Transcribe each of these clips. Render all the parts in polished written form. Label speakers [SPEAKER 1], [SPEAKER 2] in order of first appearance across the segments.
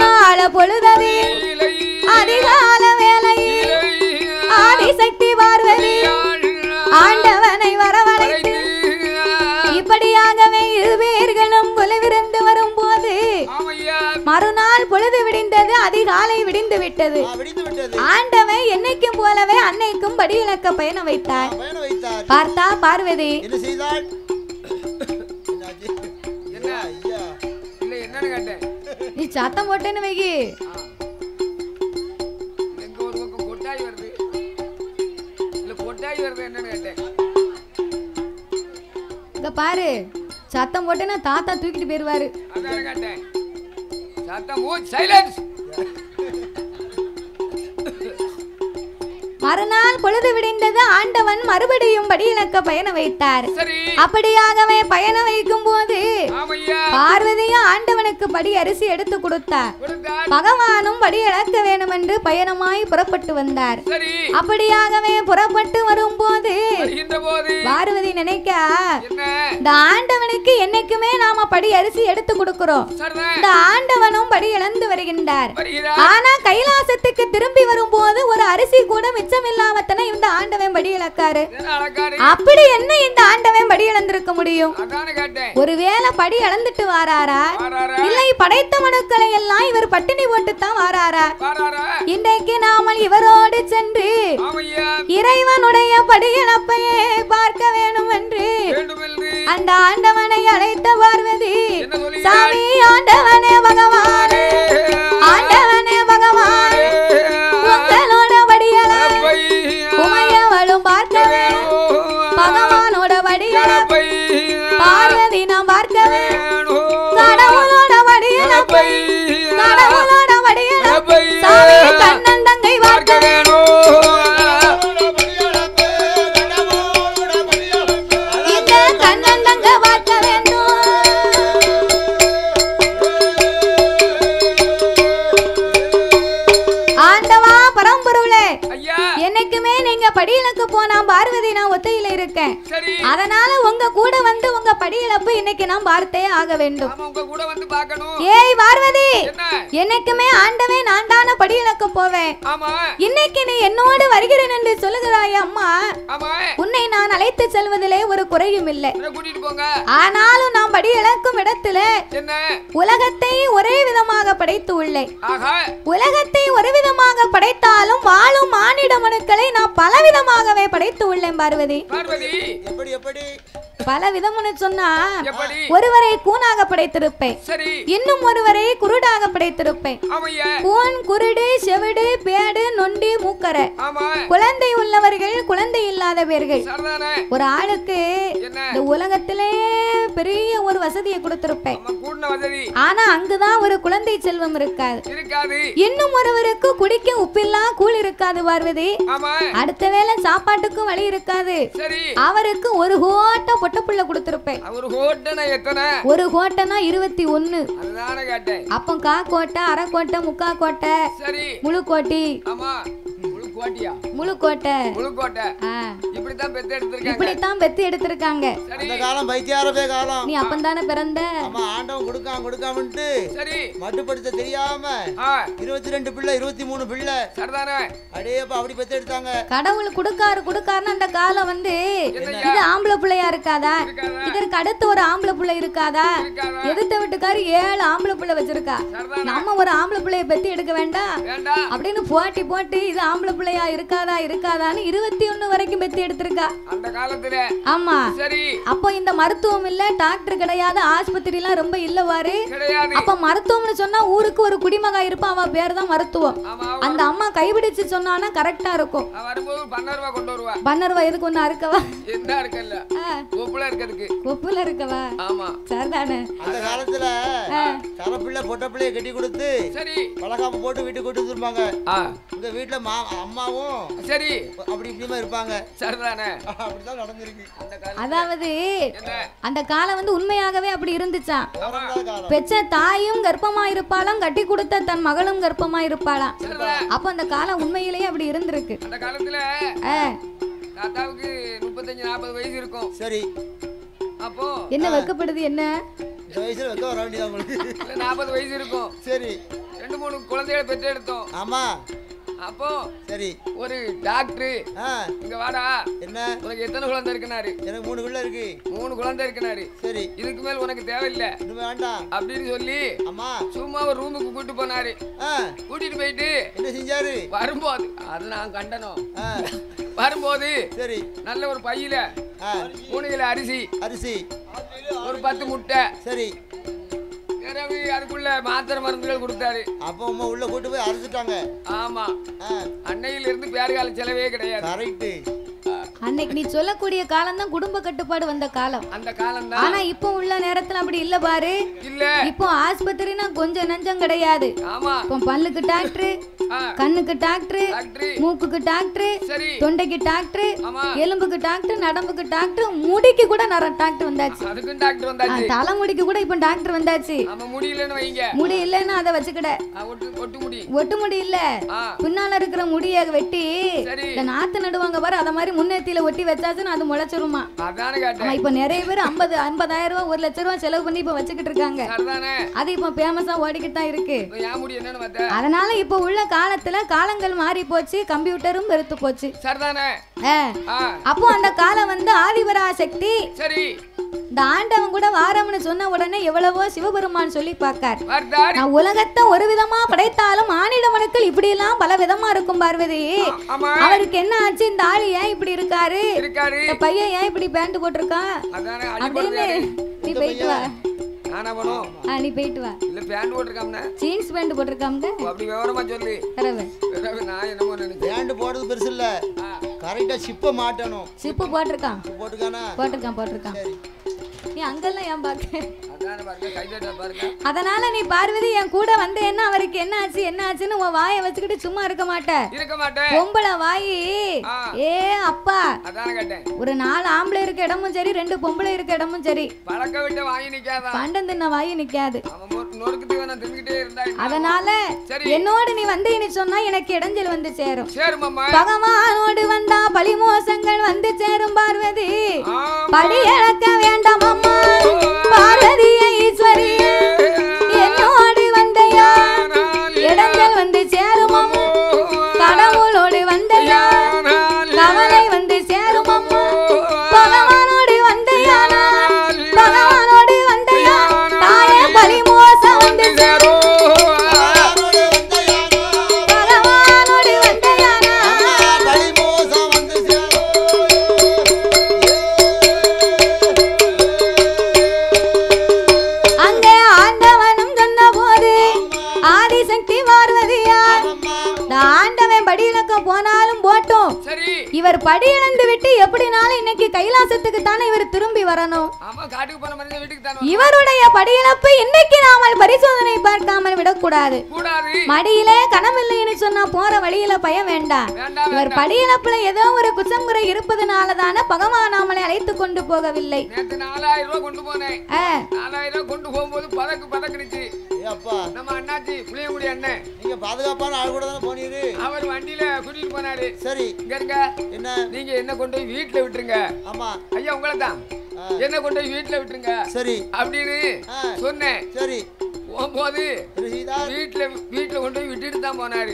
[SPEAKER 1] மறுநாள பொழுதது அதிகால வேலை ஆதிசக்தி பார்வதி ஆண்டவனை வரவழைத்து இப்படியாகவே இருவேர்களும் குலவிருந்து வரும்போது மறுநாள் பொழுது விடிந்தது அதிகாலை விடிந்து விட்டது ஆண்டவன் என்னைக்கும் போலவே அன்னைக்கும் படி இழக்க பயணம் வைத்தார் பார்த்தா பார்வதி நீ சத்தம் போட்டேன்னு வைகி இங்க பாரு சத்தம் போட்டேன்னா தாத்தா தூக்கிட்டு போயிருவாரு மறுநாள் பொழுது விடிந்தது ஆண்டவன் மறுபடியும் படி இழக்க பயணம் வைத்தார் அப்படியாகவே பயணம் வைக்கும் போது பார்வதியும் ஆண்டவனுக்கு படி அரிசி எடுத்து கொடுத்தார் பகவானும் படி இழக்க வேண்டும் என்று பயணமாய் புறப்பட்டு வந்தார் அப்படியாகவே புறப்பட்டு வரும்போது பார்வதி நினைக்க இந்த ஆண்டவனுக்கு என்னைக்குமே நாம படி அரிசி எடுத்து கொடுக்கிறோம் இந்த ஆண்டவனும் படி இழந்து வருகின்றார் ஆனா கைலாசத்துக்கு திரும்பி வரும்போது ஒரு அரிசி கூட மிச்சம் இல்லாமத்தனை இந்த ஆண்டவன் படி இழக்காரு அப்படி என்ன இந்த ஆண்டவன் படி இழந்திருக்க முடியும் ஒருவேளை படி இழந்துட்டு வாராரா இல்லை படைத்த மனுக்களை எல்லாம் இவர் பட்டினி போட்டு தான் வாராரா இன்றைக்கு நாமல் இவரோடு சென்று இறைவனுடைய படி இழப்பையே பார்க்க வேண்டும் என்று அந்த ஆண்டவனை அழைத்த பார்வதி சாமி ஆண்டவனே பகவானே ஆண்டவனே பகவானே உங்களோட படியளப்பை உமையவளும் பார்க்கவே பகவானோட படியளப்பை பார்வதி நாம் பார்க்கவே கடவுளோட படியளப்பை கடவுளோட படியளப்பை சாமி கண்ணன் தங்கை பார்க்க வேணும் படியிலக்கு போனா பார்வதி நான் ஒத்தையில இருக்கேன் அதனால உங்க கூட வந்து உங்க படியிலப்பு இன்னைக்கு நான் பார்த்தே ஆக வேண்டும் ஏய் பார்வதி என்னைக்குமே ஆண்டவே நான் தான படியிலக்கு போவேன் இன்னைக்கு நீ என்னோடு வருகிறேன் என்று சொல்லுகிறாய் அம்மா உன்னை நான் அழைத்து செல்வதிலே ஒரு குறையும் இல்லை ஆனாலும் நான் படி இழக்கும் இடத்துல உலகத்தை ஒரே விதமாக படைத்து உள்ளேன் உலகத்தை ஒரு விதமாக படைத்தாலும் வாழும் மானிட மனுக்களை நான் பலவிதமாகவே படைத்து உள்ளேன் பார்வதி பல விதம்னு சொன்னா ஒருவரை கூனாக படைத்திருப்பேன் இன்னும் ஒருவரை குருடாக படைத்திருப்பேன் கூன் குருடு செவிடு பேடு நொண்டி மூக்கரை குழந்தை உள்ளவர்கள் குழந்தை இல்லாதவர்கள் ஒரு ஆளுக்கு இந்த உலகத்திலே பெரிய ஒரு வசதியை கொடுத்திருப்பேன் ஆனா அங்குதான் ஒரு குழந்தை செல்வம் இருக்காது இன்னும் ஒருவருக்கு குடிக்க உப்பில்லா கூழ் இருக்காது பார்வதி அடுத்த வேளை சாப்பாட்டுக்கும் வழி இருக்காது அவருக்கு ஒரு கோட்டை பொட்டப்புள்ள கொடுத்திருப்பேன் ஒரு கோட்டைனா 21 அப்ப கா கோட்டை அரை கோட்டை முக்கா கோட்டை முழு கோட்டி முழு கோட்டை இப்படித்தான் பெத்து எடுத்திருக்காங்க
[SPEAKER 2] அந்த காலம் பைத்தியாரவே காலம்
[SPEAKER 1] நீ அப்பந்தானே பிறந்த
[SPEAKER 2] ஆண்டவன் கொடுக்காமட்டு மட்டுப்படுத்த தெரியாம 22 பிள்ளை 23 பிள்ளை அடேப்பா அப்படி பெத்து எடுத்தாங்க
[SPEAKER 1] கடவுள் கொடுக்காருன்னு அந்த காலம் வந்து இது ஆம்பளை பிள்ளையா இருக்காதா இதற்கு அடுத்து ஒரு ஆம்பளை பிள்ளை இருக்காதா எதிர்த்த வீட்டுக்காரு 7 ஆம்பளை பிள்ளை வச்சிருக்கா நம்ம ஒரு ஆம்பளை பிள்ளைய பெத்து எடுக்க வேண்டாம் அப்படின்னு போட்டி இது ஆம்பளை பிள்ளையா இருக்காதான்னு 21 வரைக்கும் பெத்து எடுத்திருக்கா
[SPEAKER 3] அந்த காலத்துல.
[SPEAKER 1] ஆமா சரி. அப்போ இந்த மருத்துவம் இல்ல, டாக்டர் கிடையாது, ஆஸ்பத்திரி எல்லாம் ரொம்ப இல்லவாரு. அப்ப மருத்துவம்னு சொன்னா ஊருக்கு ஒரு குடிமகா இருப்பான், அவ பேர் தான் மருத்துவம். அந்த அம்மா கைபிடிச்சு சொன்னானா கரெக்டா இருக்கும்.
[SPEAKER 3] வரும்போது பன்னர்வா கொண்டு வருவா.
[SPEAKER 1] பன்னர்வா எதுக்கு ஒண்ணு அறுக்கவா?
[SPEAKER 3] என்ன அறுக்கல, கொப்புல இருக்கிறதுக்கு.
[SPEAKER 1] கொப்புல இருக்கவா?
[SPEAKER 3] ஆமா
[SPEAKER 2] சரிதானே. அந்த காலத்துல கரப்பிள்ளை பொட்டப்பிள்ளைய கட்டி கொடுத்து சரி பலகாப்பு போட்டு வீட்டுக்கு கூட்டு வந்துருப்பாங்க. இந்த வீட்டுல அம்மாவும் சரி அப்படி இப்படிமா இருப்பாங்க.
[SPEAKER 3] சரிதானே.
[SPEAKER 2] அப்படிதான் நடந்திருக்கு.
[SPEAKER 1] அதாவது அந்த காலம் வந்து உண்மையாகவே அப்படி இருந்துச்சாம். பெற்ற தாயும் கர்ப்பமா இருப்பாளாம், கட்டி கொடுத்த தன் மகளும் கர்ப்பமா இருப்பாளாம். அப்ப அந்த காலம் உண்மையிலேயே அப்படி இருந்திருக்கு.
[SPEAKER 3] அந்த காலத்துல தாத்தாவுக்கு 35-40 வயசு இருக்கும்.
[SPEAKER 2] சரி.
[SPEAKER 3] அப்போ
[SPEAKER 1] என்ன வெக்கப்படுது? என்ன
[SPEAKER 2] வயசுல வெக்க வர வேண்டியதா உங்களுக்கு?
[SPEAKER 3] 40 வயசு இருக்கும்.
[SPEAKER 2] சரி.
[SPEAKER 3] 2 3 குழந்தைகளை பெற்றெடுத்தோம்.
[SPEAKER 2] ஆமா.
[SPEAKER 3] அப்போ
[SPEAKER 2] சரி
[SPEAKER 3] ஒரு டாக்டர் இங்க வாடா,
[SPEAKER 2] என்ன
[SPEAKER 3] உனக்கு எத்தனை குழந்தை இருக்குனாரு?
[SPEAKER 2] எனக்கு 3 குழந்தை இருக்கு.
[SPEAKER 3] 3 குழந்தை இருக்குனாரு.
[SPEAKER 2] சரி
[SPEAKER 3] இதுக்கு மேல உனக்கு தேவையில்லை,
[SPEAKER 2] இன்னும் வேண்டாம்
[SPEAKER 3] அப்படின்னு சொல்லி
[SPEAKER 2] அம்மா
[SPEAKER 3] சும்மா ஒரு ரூமுக்கு கூட்டிட்டு போனாரு. கூட்டிட்டு போயிட்டு
[SPEAKER 2] என்ன செஞ்சாரு?
[SPEAKER 3] வரும்போது அது நான் கண்டனும். வரும்போது
[SPEAKER 2] சரி
[SPEAKER 3] நல்ல ஒரு பையில 3 கிலோ அரிசி ஒரு 10 முட்டை
[SPEAKER 2] சரி
[SPEAKER 3] அதுக்குள்ள மாத்திரை மருந்துகள் கொடுத்தாரு.
[SPEAKER 2] அப்ப அம்மா உள்ள கூட்டு போய் அறுத்துட்டாங்க.
[SPEAKER 3] ஆமா, அன்னையில இருந்து பேறுகால செலவே கிடையாது.
[SPEAKER 2] கரெக்ட்.
[SPEAKER 1] அன்னைக்கு நீ சொல்லக்கூடிய காலம் தான் குடும்ப கட்டுப்பாடு வந்த காலம்.
[SPEAKER 3] அந்த காலம் தான்.
[SPEAKER 1] ஆனா இப்போ உள்ள நேரத்துல அப்படி இல்ல பாரு.
[SPEAKER 3] இல்ல
[SPEAKER 1] இப்போ ஆஸ்பத்திரினா கொஞ்சம் நஞ்சம் கிடையாது.
[SPEAKER 3] ஆமா,
[SPEAKER 1] இப்போ பல்லுக்கு டாக்டர், கண்ணுக்கு டாக்டர், மூக்குக்கு டாக்டர், தொண்டைக்கு டாக்டர், எலும்புக்கு டாக்டர், நடம்புக்கு டாக்டர், முடிக்கு கூட டாக்டர் வந்தாச்சு.
[SPEAKER 3] அதுக்கு டாக்டர் வந்தாச்சு.
[SPEAKER 1] தலைமுடிக்கு கூட இப்போ டாக்டர் வந்தாச்சு.
[SPEAKER 3] ஆமா, முடி இல்லன்னு வைங்க.
[SPEAKER 1] முடி இல்லன்னா அத வச்சுக்கிட. ஒட்டு முடி இல்ல, பின்னால இருக்கிற முடிய வெட்டி இந்த நாத்து நடுவாங்க பாரு, அத மாதிரி முன்னேத்தில ஒட்டி வச்சாச்சுன்னா அது முளைச்சிருமா.
[SPEAKER 3] அதானே கேட்டேன்.
[SPEAKER 1] இப்ப நிறைய பேர் 50,000 ரூபாய் 1 லட்சம் ரூபாய் செலவு பண்ணி இப்ப வச்சுக்கிட்டு இருக்காங்க. அது இப்ப ஃபேமஸா ஓடிக்கிட்டு தான் இருக்கு. அதனால இப்ப உள்ள காலத்துல காலங்கள் மாறி போச்சு, கம்ப்யூட்டரும் பெருத்து போச்சு. அப்போ அந்த காலம் வந்து ஆதிபராசக்தி
[SPEAKER 3] சரி
[SPEAKER 1] இந்த ஆண்டவன் கூட வாரம்னு சொன்ன உடனே எவ்வளவோ சிவபெருமான் சொல்லி பார்க்கார். நான் உலகத்தை ஒரு விதமா படைத்தாலும் மானிட மனுக்கள் இப்படி எல்லாம் பல விதமா இருக்கும் பார்வதி. அவருக்கு என்ன ஆச்சு, இந்த ஆளு ஏன் இப்படி இருக்காரு, இந்த பையன் ஏன் இப்படி பேண்ட் போட்டிருக்கான் அப்படின்னு நீ போயிட்டு வா. நீ போயிட்டு வா.
[SPEAKER 3] இல்ல பேண்ட் போட்டிருக்காம்னா
[SPEAKER 1] ஜீன்ஸ் பேண்ட் போட்டிருக்காம்ங்க.
[SPEAKER 3] அப்படி விவரமா சொல்லி நான் என்னமோ நினைச்சேன்.
[SPEAKER 2] பேண்ட் போடுறது பெருசு இல்ல, கரெக்டா சிப்ப மாட்டணும்.
[SPEAKER 1] சிப்பு போட்டிருக்கான்.
[SPEAKER 2] போட்டிருக்கானா?
[SPEAKER 1] நீ அங்கெல்லாம் ஏன் பாக்க? அதனால நீ பார்வதி என் கூட வந்து என்ன அவருக்கு என்ன ஆச்சுன்னு உன் வாயை வச்சுக்கிட்டு சும்மா இருக்க மாட்டேன். பொம்பளை வாயி ஏ அப்பா, ஒரு 4 ஆம்பளை இருக்க இடமும் சரி, 2 பொம்பளை இருக்க இடமும் சரி, பண்டம் தின்ன வாயி நிக்காது. அதனால என்னோடு நீ வந்து நீ சொன்னா எனக்கு இடைஞ்சல் வந்து சேரும். பகவானோடு வந்தா பழிமோசங்கள் வந்து சேரும் பார்வதி. படி இழக்க வேண்டாம் அம்மா பார்வதி ஈஸ்வரி, என்னோடு வந்தையா இடைஞ்சல் வந்து சேரும் அம்மா, கடவுளோடு வந்தையா கவலை வந்து சேரும் அம்மா, பகவானோடு வந்தையா தாயே பழிமோசம் வந்து சேரும். போனாலும் போட்டும், இவர் படி இழந்து விட்டு எப்படினாலும் இன்னைக்கு கைலாசத்துக்கு தானே இவர் திரும்பி வரணும். இவருடைய படியிழப்பு இன்னைக்கு நாமல் பரிசோதனை பார்க்காமல் விடக்கூடாது. மடியிலே கனவில்லைன்னு சொன்னா போற வழியில பயம் வேண்டாம். இவர் படியிழப்புல ஏதோ ஒரு குசங்குறை இருப்பதனாலதான பகவான் நாமளை அழைத்து கொண்டு போகவில்லை.
[SPEAKER 3] 4000 ரூபாய் கொண்டு போனேன். 4000 ரூபாய் கொண்டு போகும்போது பதக்குச்சு. நம்ம அண்ணாச்சி புளியங்குடி அண்ணன்,
[SPEAKER 2] நீங்க பாதுகாப்பான ஆள் கூட தானே போனீங்க.
[SPEAKER 3] அவர் வண்டியில கூட்டிட்டு போனாரு.
[SPEAKER 2] சரி
[SPEAKER 3] இங்க இருங்க, என்ன நீங்க என்ன கொண்டு போய் வீட்டுல விட்டுருங்க.
[SPEAKER 2] ஆமா
[SPEAKER 3] ஐயா உங்களை தான், என்ன கொண்டு போய் வீட்டுல விட்டுருங்க. சரி அப்படின்னு சொன்னேன். சரி போகும்போது வீட்டுல கொண்டு போய் விட்டுட்டு தான் போனாரு.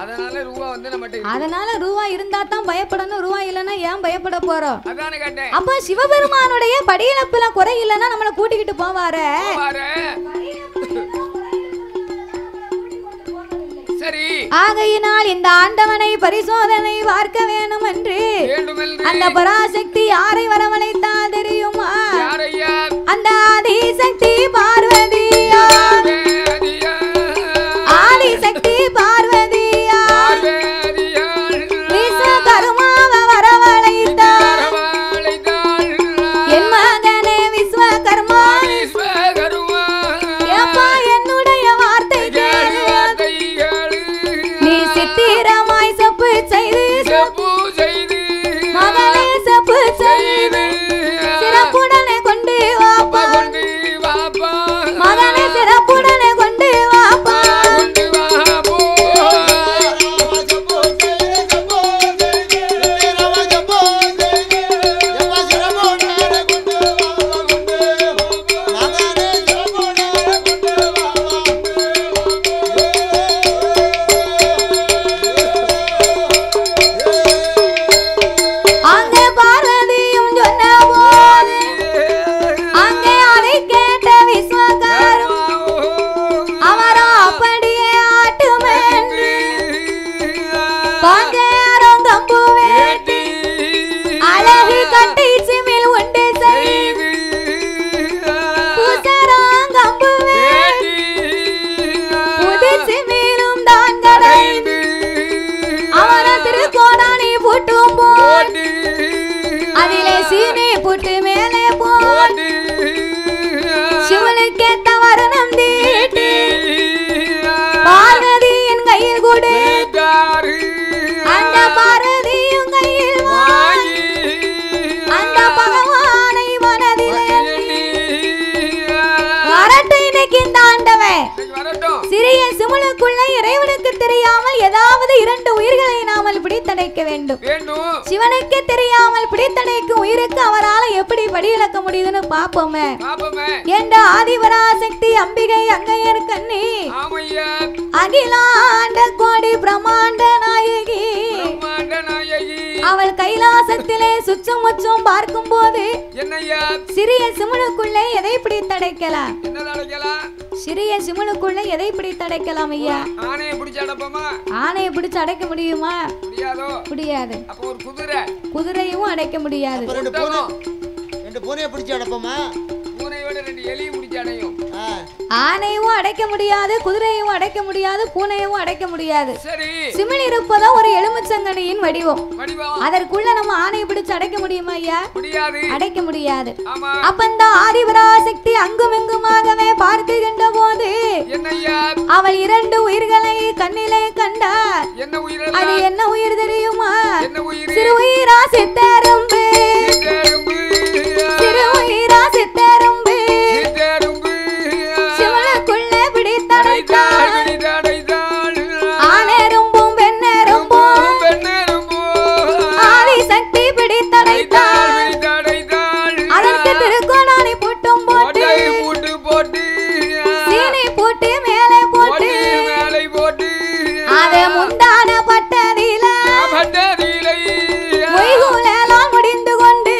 [SPEAKER 3] அதனால ரூபா வந்து நம்மகிட்ட, அதனால ரூபா இருந்தா தான் பயப்படணும், ரூபா இல்லன்னா ஏன் பயப்பட போறோம்? அதானே கேட்டேன்.
[SPEAKER 1] அப்ப சிவபெருமானுடைய படியிழப்புல குறை இல்லன்னா நம்மள கூட்டிக்கிட்டு போவாரு.
[SPEAKER 3] சரி,
[SPEAKER 1] ஆகையினால் இந்த ஆண்டவனை பரிசோதனை பார்க்க வேணும் என்று அந்த பராசக்தி யாரை வரவழைத்தால் தெரியுமா? அந்த ஆதிசக்தி பார்வதியா, ஆதிசக்தி பார்வதியா விஸ்வகர்மாவ வரவழைத்தார். என் மகனே விஸ்வகர்மா, ஏப்பா என்னுடைய வார்த்தை நீ சித்திரமாய் செப்பு செய்து மகனே செப்பு செய்து சிறப்புடனே கொண்டு வாப்பா சிவனுக்குள்ள இறைவனுக்கு தெரியாமல் ஏதாவது 2 உயிர்களை நாமல் பிடித்தடைக்க வேண்டும். சிவனுக்கு தெரியாமல் பிடித்தடைக்கும் உயிருக்கு அவரால் எப்படி படியிழக்க முடியுதுன்னு பாப்போமே. என்ற ஆதிபராசக்தி அம்பிகை அங்கையர் கண்ணி அகிலாண்ட கோடி பிரம்மாண்ட நாயகி அவள் கைலாசத்திலே சுற்றும் முற்றும் பார்க்கும் போது சிறிய சிவனுக்குள்ளே எதை பிடித்தடைக்கலாம்? சிறிய சிவனுக்குள்ள எதை பிடித்தடைக்கலாம் ஐயா? ஆனையை பிடிச்சு அடைக்க முடியுமா? முடியாது. குதிரையும் அடைக்க முடியாது. ஆனையும் அடைக்க முடியாது, குதிரையும் அடைக்க முடியாது, பூனையும் அடைக்க முடியாது. சிமிழ் இருப்பதோ ஒரு எலுமிச்சங்கனியின் வடிவம். அதற்குள்ள நம்ம ஆனையை பிடிச்சு அடைக்க முடியுமா ஐயா? அடைக்க முடியாது. அப்ப இந்த ஆதிபராசக்தி அங்கும் இங்குமாகவே பார்க்கின்ற போது அவள் 2 உயிர்களை கண்ணிலே கண்டார். அது என்ன உயிர் தெரியுமா? சிறு உயிரா சித்தரும்பு, சிறு உயிரா சித்தரும்பு சிவனுக்குள்ளே பிடித்தடைத்தாள். ஆனெரும்பும் பெண்ணெரும்பும் ஆதி சக்தி பிடித்தடைத்தாள். அதற்கு திருக்கோணானி பூட்டும் போட்டு சீனி பூட்டி மேலே போட்டு அதை முந்தான பட்டதில பொய்குலெல்லாம் முடிந்து கொண்டு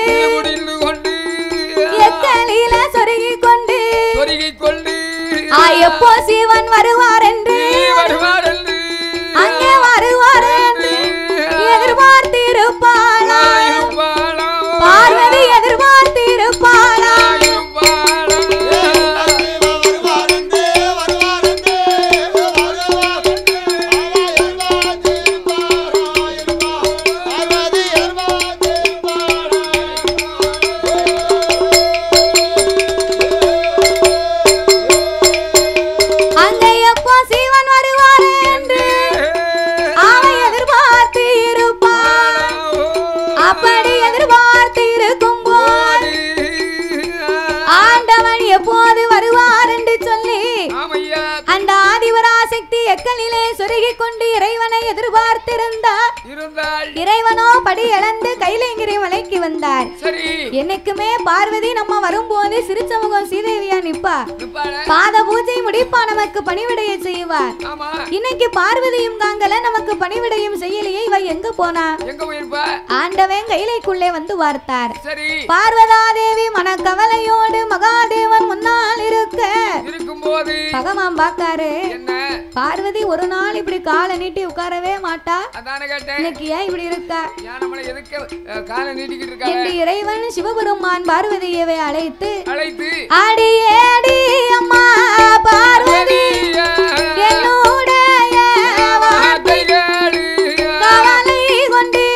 [SPEAKER 1] எக்கலில சொருகிக் கொண்டு எப்போ சிவன் வருவார் என்று அங்கே வருவார் என்று எதிர்பார்த்திருப்பாளா? பார்வதி எதிர்பார்த்திருப்பாளா? இறைவனோ படி இழந்து கைலைங்கிரி மலைக்கு வந்தார். என்னைக்குமே பார்வதி நம்ம வரும்போது சிரிச்ச முகம் சீதேவியா நிப்பா. பாத பூஜை முடிப்பா நமக்கு பணிவிடைய செய்வார். இன்னைக்கு பார்வதியும் தாங்கல நமக்கு பணிவிடையும் செய்யலையே. இவ எங்க போனா? ஆண்டவன் கைலைக்குள்ளே வந்து வார்த்தார். பார்வதா தேவி மனக்கவலையோடு மகாதேவன் முன்னால் இருக்க பகவான் பாக்காரு. பார்வதி ஒரு நாள் இப்படி காலை நீட்டி உட்காரவே மாட்டா. இன்னைக்கு ஏன் இப்படி இருக்கா? என்று இறைவன் சிவபெருமான் பார்வதியை அழைத்து அடியேடி அம்மா பார்வதி என்னுடைய வார்த்தைகள் கவலை கொண்டே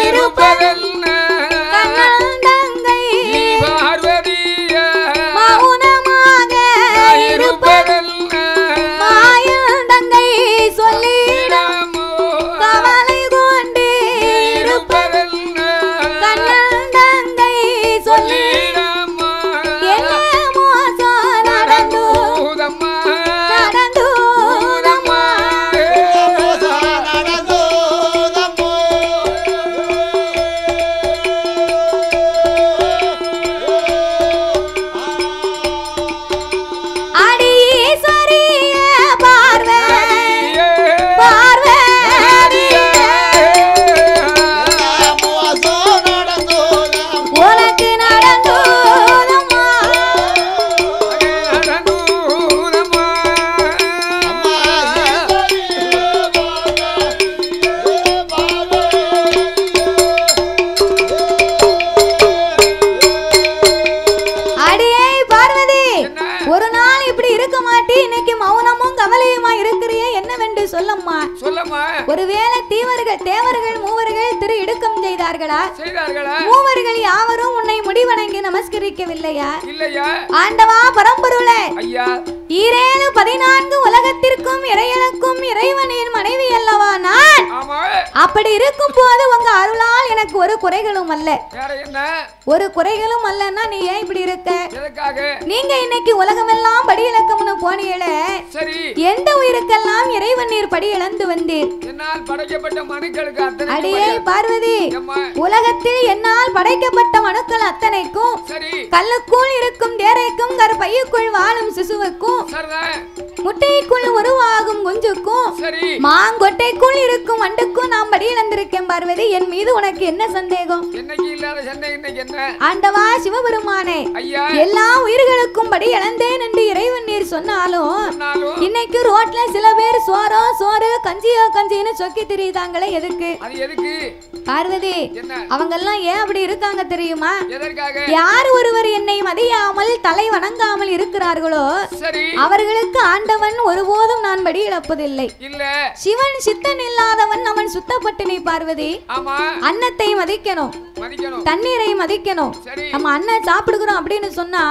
[SPEAKER 1] இருப்பதல்ல கண்ணன் தங்கை பார்வதி மௌனமாக இருப்பதல்ல மாயன் தங்கை சொல்லிடமோ கவலை கொண்டே இருப்பதல்ல கண்ணன் தங்கை சொல்லிடமோ என்ன மோசம் நடந்தூதம்மா நடந்தூதம்மா அடி ஈஸ்வரிய பார்வை பார்வை உனக்கு நடந்தூதம்மா அடியே பார்வதி ஒரு நாள் இப்படி இருக்க மாட்டி இன்னைக்கு மௌனமும் கவலையுமா இருக்கிறியே என்னவென்று சொல்லம்மா. ஒருவேளை தேவர்கள் மூவர்கள் திரு இடுக்கம் செய்தார்களா? மூவர்கள் யாவரும் உன்னை முடிவணங்கி நமஸ்கரிக்கவில்லையா? ஆண்டவா பரம்பொருளே, 7 14 உலகத்திற்கும் இறையனுக்கும் இறைவனின் மனைவி அல்லவா நான்? அப்படி இருக்கும் போது உங்க அருளால் எனக்கு ஒரு குறைகளும் அல்ல. ஒரு குறைகளும் அல்லன்னா நீ ஏன் இப்படி இருக்க? நீங்க இன்னைக்கு உலகமெல்லாம் படி இலக்கம்னு போனீங்களே, எந்த உயிருக்கெல்லாம் இறைவன் நீர் படி இழந்து வந்தீர்? அடியே பார்வதி, உலகத்தில் என்னால் படைக்கப்பட்ட மனுக்கள் அத்தனைக்கும், கல்லுக்குள் இருக்கும் தேரைக்கும், கருப்பையுக்குள் வாழும் சிசுவுக்கும், முட்டைக்குள் உருவாகும் குஞ்சுக்கும், மாங்கொட்டைக்குள் இருக்கும் வண்டுக்கும் நான் படி இழந்திருக்கேன் பார்வதி. என் மீது உனக்கு என்ன சந்தேகம்? ஆண்டவா சிவபெருமானே, எல்லா உயிர்களுக்கும் படி இழந்தேன் என்று இறைவன் நீர் சொன்னாலும் இன்னைக்கு ரோட்ல சில பேர் சோறோ சோறு கஞ்சியோ கஞ்சின்னு சொக்கி திரியுதாங்களே, எதுக்கு பார்வதி? அவங்க எல்லாம் ஏன் அப்படி இருக்காங்க தெரியுமா? யார் ஒருவர் என்னை மதியாமல் தலை வணங்காமல் இருக்கிறார்களோ அவர்களுக்கு ஆண்டவன் ஒருபோதும் நான் படி இழப்பதில்லை. சிவன் சித்தன் இல்லாதவன் அவன் சுத்தப்பட்டினை பார்வதி. அன்னத்தை மதிக்கணும், தண்ணீரை மதிக்கணும். நம்ம அண்ணன் சாப்பிடுகிறோம் அப்படின்னு சொன்னா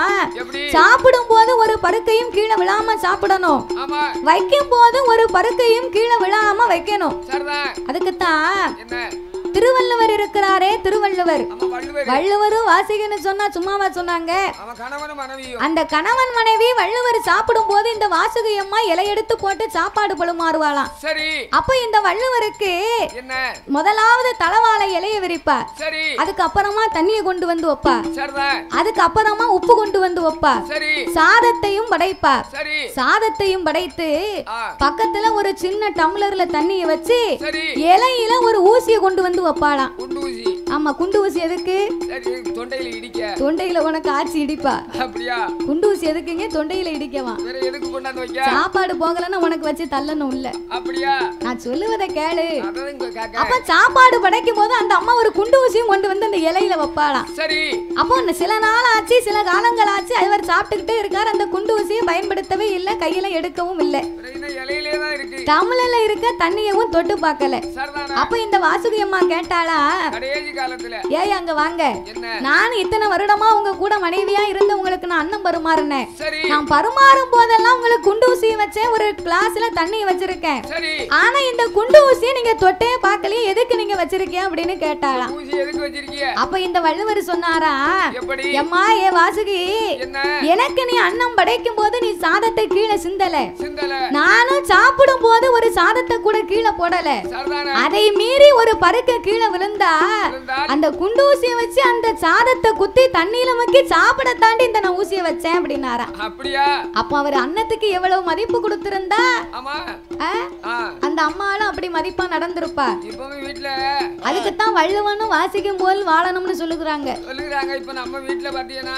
[SPEAKER 1] சாப்பிடும் போது ஒரு பருக்கையும் கீழே விழாம சாப்பிடணும், வைக்கும் போது ஒரு பருக்கையும் கீழே விழாம வைக்கணும். அதுக்குத்தான் திருவள்ளுவர் இருக்கிறாரே, திருவள்ளுவர் வள்ளுவரும் வாசிகன்னு சொன்னா சும்மாவா சொன்னாங்க? அந்த கணவன் மனைவி வள்ளுவர் சாப்பிடும் போது இந்த வாசுகி அம்மா இலை எடுத்து போட்டு சாப்பாடு பழுமாறுவாளாம். அப்ப இந்த வள்ளுவருக்கு முதலாவது தலவாழை இலைய விரிப்பா, அதுக்கப்புறமா தண்ணியை கொண்டு வந்து வைப்பா, அதுக்கப்புறமா உப்பு கொண்டு வந்து வைப்பா, சாதத்தையும் படைப்பா. சாதத்தையும் படைத்து பக்கத்துல ஒரு சின்ன டம்ளர்ல தண்ணியை வச்சு இலையில ஒரு ஊசியை கொண்டு வந்து வைப்பாளாம். ஆமா, குண்டு ஊசி எதுக்கு? தொண்டையில உனக்கு ஆச்சி இடிப்பா. குண்டு ஊசி எதுக்குங்க? தொண்டையில இடிக்கவா. சாப்பாடு போகலன்னா உனக்கு வச்சு தள்ளணும் இல்ல. நான் சொல்லுவதை கேளு. அப்ப சாப்பாடு படைக்கும் போது அந்த அம்மா ஒரு குண்டு ஊசியும் கொண்டு வந்து அந்த இலையில வைப்பாளாம். அப்போ சில நாள் ஆச்சு, சில காலங்கள் ஆச்சு, அவர் சாப்பிட்டுக்கிட்டே இருக்காரு. அந்த குண்டு ஊசியை பயன்படுத்தவே இல்ல, கையில எடுக்கவும் இல்ல, தமிழ்ல இருக்க தண்ணியவும் தொட்டு பார்க்கல. அப்ப இந்த வாசுகி அம்மா கேட்டாளா, ஏய் அங்க வாங்க, நான் இத்தனை வருடமா உங்க கூட மனைவியா இருந்து உங்களுக்கு நான் அன்னம் பருமாறினேன். நான் பருமாறும் போதெல்லாம் உங்களுக்கு குண்டு ஊசி வச்சேன், ஒரு கிளாஸ்ல தண்ணி வச்சிருக்கேன். ஆனா இந்த குண்டு ஊசியை நீங்க தொட்டே பார்க்கலையே, எதுக்கு நீங்க வச்சிருக்கீங்க அப்படின்னு கேட்டாளாம். அப்ப இந்த வள்ளுவர் சொன்னாரா, அம்மா ஏ வாசுகி, எனக்கு நீ அன்னம் படைக்கும் போது நீ சாதத்தை கீழே சிந்தல, நானும் சாப்பிடும் போது ஒரு சாதத்தை கூட கீழே போடல, அதை மீறி ஒரு பருக்க கீழே விழுந்தா அந்த குண்டு ஊசியை வச்சு அந்த சாதத்தை குத்தி தண்ணியில முக்கி சாப்பிட தாண்டி இந்த நான் ஊசியை வச்சேன் அப்படின்னாரா. அப்ப அவர் அன்னத்துக்கு எவ்வளவு மதிப்பு கொடுத்திருந்தா அந்த அம்மாலும் அப்படி மதிப்பா நடந்திருப்பா. அதுக்குத்தான் வள்ளுவனும் வாசிக்கும் போல் வாழணும்னு சொல்லுகிறாங்க.
[SPEAKER 3] இப்ப நம்ம வீட்டுல பாத்தீங்கன்னா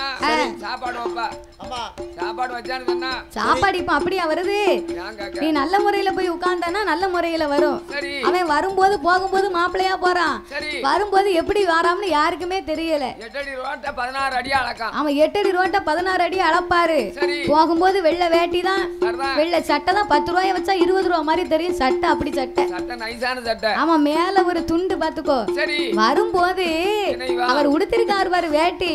[SPEAKER 3] சாப்பாடு வைப்பா, சாப்பாடு வச்சான்னு சொன்னா
[SPEAKER 1] சாப்பாடு இப்ப அப்படியா வருது? நீ நல்ல முறையில போய் உட்கார்ந்தானா நல்ல முறையில வரும். அவன் வரும்போது போகும்போது மாப்பிள்ளையா போறான், வரும்போது எப்படி வராம்னு யாருக்குமே தெரியல.
[SPEAKER 3] 8 அடி ரோட்ட 16 அடி அளக்கான்.
[SPEAKER 1] அவன் 8 அடி ரோட்ட 16 அடி அளப்பாரு. போகும்போது வெள்ளை வேட்டி தான், வெள்ளை சட்டை தான். 10 ரூபாய் வச்சா 20 ரூபாய் மாதிரி தெரியும் சட்டை, அப்படி சட்டை, நைசான சட்டை. அவன் மேல ஒரு துண்டு பாத்துக்கோ. வரும்போது அவர் உடுத்திருக்காரு பாரு வேட்டி,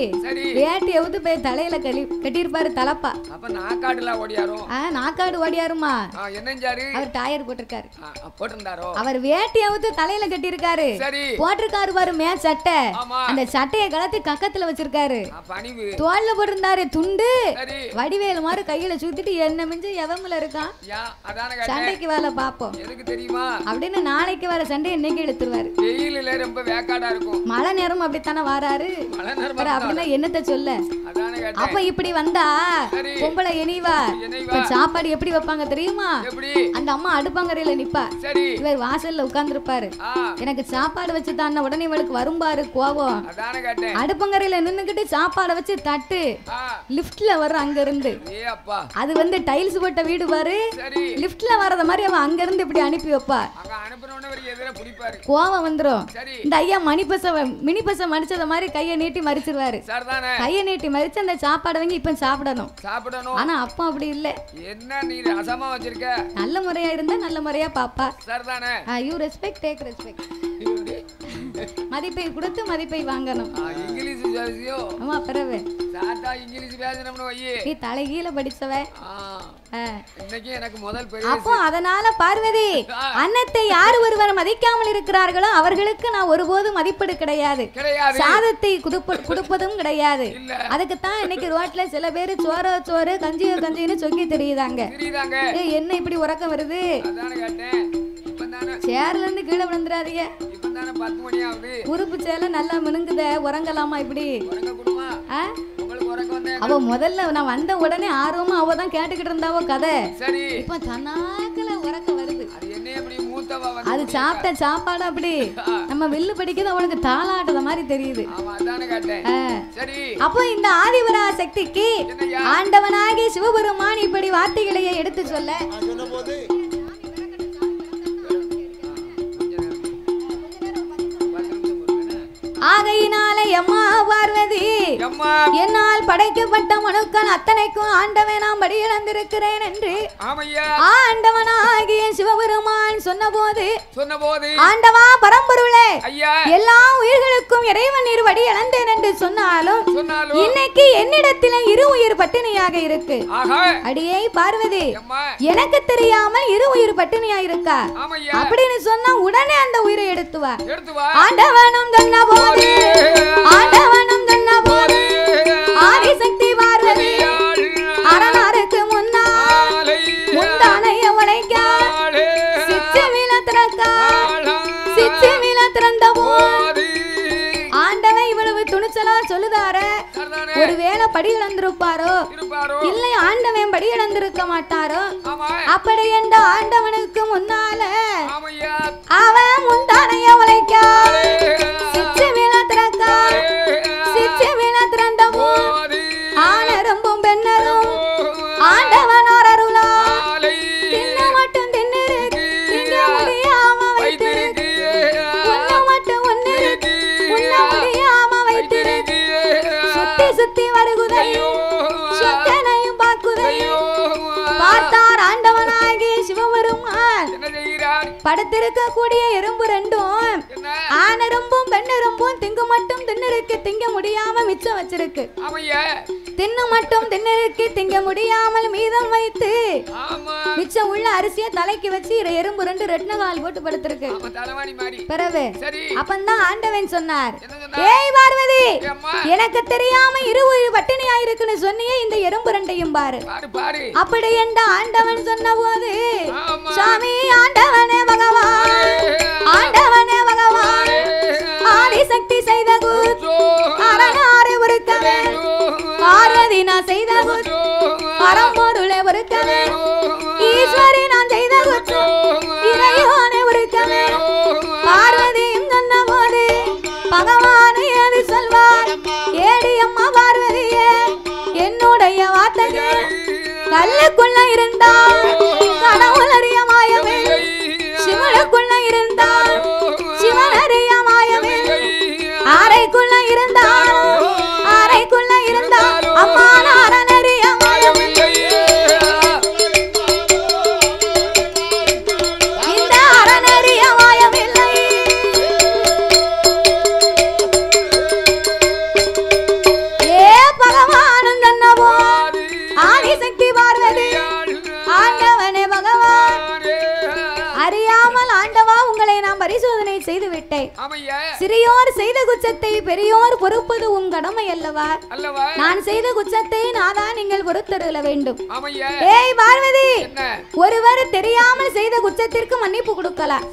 [SPEAKER 1] வேட்டி எவுத்து போய் தலையில கட்டியிருப்பாரு தலப்பா.
[SPEAKER 3] அப்ப நாக்காடுல ஓடியாரும்.
[SPEAKER 1] நாக்காடு ஓடியாருமா.
[SPEAKER 3] என்னஞ்சாரு?
[SPEAKER 1] அவர் டயர் போட்டிருக்காரு.
[SPEAKER 3] போட்டிருந்தாரோ?
[SPEAKER 1] அவர் வேட்டி எவுத்து தலையில கட்டியிருக்காரு, போட்டிருக்காரு பாரு மே சட்டை. அந்த சட்டையை கலத்தி கக்கத்துல வச்சிருக்காரு, தோல்ல போட்டிருந்தாரு துண்டு. வடிவேலு மாதிரி கையில சுத்திட்டு என்ன மிஞ்சு எவமுல இருக்கான், சண்டைக்கு வேலை பாப்போம் தெரியுமா அப்படின்னு நாளைக்கு வர சண்டை இன்னைக்கு எடுத்துருவாரு.
[SPEAKER 3] வெயில்ல ரொம்ப வேக்காடா இருக்கும்,
[SPEAKER 1] மழை நேரம் அப்படித்தானே வராரு அப்படின்னா என்னத்த சொல்ல. அப்ப இப்படி வந்தா பொம்பளை எனிவா சாப்பாடு எப்படி வைப்பாங்க தெரியுமா? அந்த அம்மா அடுப்பங்கரையில நிப்பா, இவர் வாசல்ல உட்கார்ந்து இருப்பாரு. எனக்கு சாப்பாடு வச்சு தான் உடனே இவளுக்கு வரும்பாரு கோவம். அடுப்பங்கரையில நின்னுகிட்டு சாப்பாடை வச்சு தட்டு லிப்ட்ல வர்ற அங்க இருந்து, அது வந்து டைல்ஸ் போட்ட வீடு பாரு, லிப்ட்ல வர்றத மாதிரி அவன் அங்க இருந்து இப்படி அனுப்பி வைப்பா. கோவம் வந்துரும். இந்த ஐயா மினிபச மடிச்சத மாதிரி கையை நீட்டி மறிச்சிருவாரு. கையை நீட்டி மறிச்சு அந்த சாப்பாடை வாங்கி இப்ப சாப்பிடணும். ஆனா அப்பா அப்படி இல்ல,
[SPEAKER 3] என்ன நீ ரசமா வச்சிருக்க,
[SPEAKER 1] நல்ல முறையா இருந்தா நல்ல முறையா பாப்பா. யூ ரெஸ்பெக்ட் டேக் ரெஸ்பெக்ட், மதிப்பை கொடுத்து மதிப்பை வாங்கணும்.
[SPEAKER 3] இங்கிலீஷ் பேசியோ?
[SPEAKER 1] ஆமா பிறகு
[SPEAKER 3] சாத்தா இங்கிலீஷ் பேசணும்னு வை.
[SPEAKER 1] நீ தலைகீழ படிச்சவ,
[SPEAKER 3] இன்னைக்கு எனக்கு முதல்
[SPEAKER 1] அப்போ அதனால பார்வதி அன்னத்தை யார் ஒருவர் மதிக்காமல் இருக்கிறார்களோ அவர்களுக்கு நான் ஒருபோதும் மதிப்பீடு கிடையாது, சாதத்தை கொடுப்பதும் கிடையாது. அதுக்குத்தான் இன்னைக்கு ரோட்ல சில பேர் சோற சோறு கஞ்சியோ கஞ்சின்னு சொல்லி தெரியுதாங்க. என்ன இப்படி உறக்கம் வருது? சேர்ல இருந்து கீழே விழுந்துடாதீங்க. உறுப்பு சேல நல்லா மினுங்குத, உறங்கலாமா இப்படி? அவ முதல்ல நான் வந்த உடனே ஆர்வமா அவ தான் கேட்டுக்கிட்டு இருந்தாவோ கதை. இப்ப தன்னாக்கல உறக்க வருது. அது சாப்பிட்ட சாப்பாடு அப்படி நம்ம வில்லு படிக்கிறது அவளுக்கு தாளாட்டத மாதிரி தெரியுது. அப்போ இந்த ஆதிவரா சக்திக்கு ஆண்டவனாகி சிவபெருமான் இப்படி வார்த்தைகளையே எடுத்து சொல்ல ஆகையினாலே அம்மா பார்வதி என்னால் படைக்கப்பட்ட மனுக்கள் அத்தனைக்கும் ஆண்டவன் நான் படி இழந்திருக்கிறேன் என்று ஆண்டவனாகிய சிவபெருமான் சொன்னபோது ஆண்டவா பரம்பொருளே எல்லா உயிர்களுக்கும் இறைவன் நீர் வடி இழந்தேன் என்று சொன்னாலும் இன்னைக்கு என்னிடத்தில இரு உயிர் பட்டினியாக இருக்கு. அடியே பார்வதி எனக்கு தெரியாமல் இரு உயிர் பட்டினியா இருக்கா அப்படின்னு சொன்னா உடனே அந்த உயிரை எடுத்துவா. ஆண்டவனும் தன்ன போது ஆண்டவனும் தன்ன போது ஆதிசக்தி பார்வதி அரணாருக்கு முன்னால் முந்தானைய உடைக்கா சிச்சு வில திறந்த போது ஆண்டவன் இவ்வளவு துணிச்சலா சொல்லுதார ஒருவேளை படி இழந்திருப்பாரோ இல்லை ஆண்டவன் படி இழந்திருக்க மாட்டாரோ. அப்படி என்ற ஆண்டவனுக்கு முன்னால அவன் முந்தானைய உடைக்கா சிச்சு வில திறந்த போது ஆணரும்பும் பெண்ணரும் ஆண்டவனார் அருளா தின்ன மட்டும் தின்னிருக்கு திங்க முடியாம வைத்திருக்கு உன்ன மட்டும் உன்னிருக்கு உன்ன முடியாம வைத்திருக்கு சுத்தி சுத்தி வருகுதையோ சொத்தனையும் பாக்குதையோ பார்த்தார் ஆண்டவனாகி சிவபெருமான் படுத்திருக்கக்கூடிய எறும்பு ரெண்டும் ஆணெரும்பும் பெண்ணெரும்பும் திங்கு மட்டும் தின்னிருக்கு திங்க முடியாம மிச்சம் வச்சிருக்கு. தின்னு மட்டும் தின்னிருக்கு திங்க முடியாமல் மீதம் வைத்து மிச்சம் உள்ள அரிசியை தலைக்கு வச்சு எறும்பு ரெண்டு ரெட்ன கால் போட்டு படுத்திருக்கு. பிறகு அப்பந்தான் ஆண்டவன் சொன்னார், ஏய் பார்வதி எனக்கு தெரியாம இரு உயிர் பட்டினியா இருக்குன்னு சொன்னியே இந்த எறும்பு ரெண்டையும் பாரு. அப்படி என்ற ஆண்டவன் சொன்ன போது சாமி ஆண்டவனே பகவான் ஆண்டவனே பகவான் ஆதிசக்தி செய்த அரணாறு ஒருக்கவே பார்வதி நான் செய்த பரம்பொருளே ஒருக்கவே ஈஸ்வரி நான் செய்த இறையோனே ஒருக்கவே பார்வதியும் சொன்ன போது பகவானை அது சொல்வார், ஏடி அம்மா பார்வதியே என்னுடைய வார்த்தையே கல்லுக்குள்ள இருந்தால் கடவுள் அறிய மாயமே சிவனுக்குள்ள இருந்தால் சிவன் அறிய மாயமே அறைக்குள்ள இருந்தாலும் அம்மா நாரன் அறிய மாயமே இந்த அரண் அறிய மாயமில்லை. ஏ பகவானும் தன்னவோ ஆதிசக்தி பார்வதி ஆண்டவனே பகவான் அறியாமல் ஆண்டவா உங்களை நான் பரிசோதனை செய்து விட்டேன். சிறியோர் செய்த குற்றத்தை பெரியோர் பொறுப்பது உன் கடமை அல்லவா? நான் செய்த குற்றத்தை நாதான் நீங்கள் பொறுத்தருள வேண்டும். ஏய் பார்வதி ஒருவர் தெரியாமல் செய்த குற்றத்திற்கு மன்னிப்பு கொடுக்கலாம்,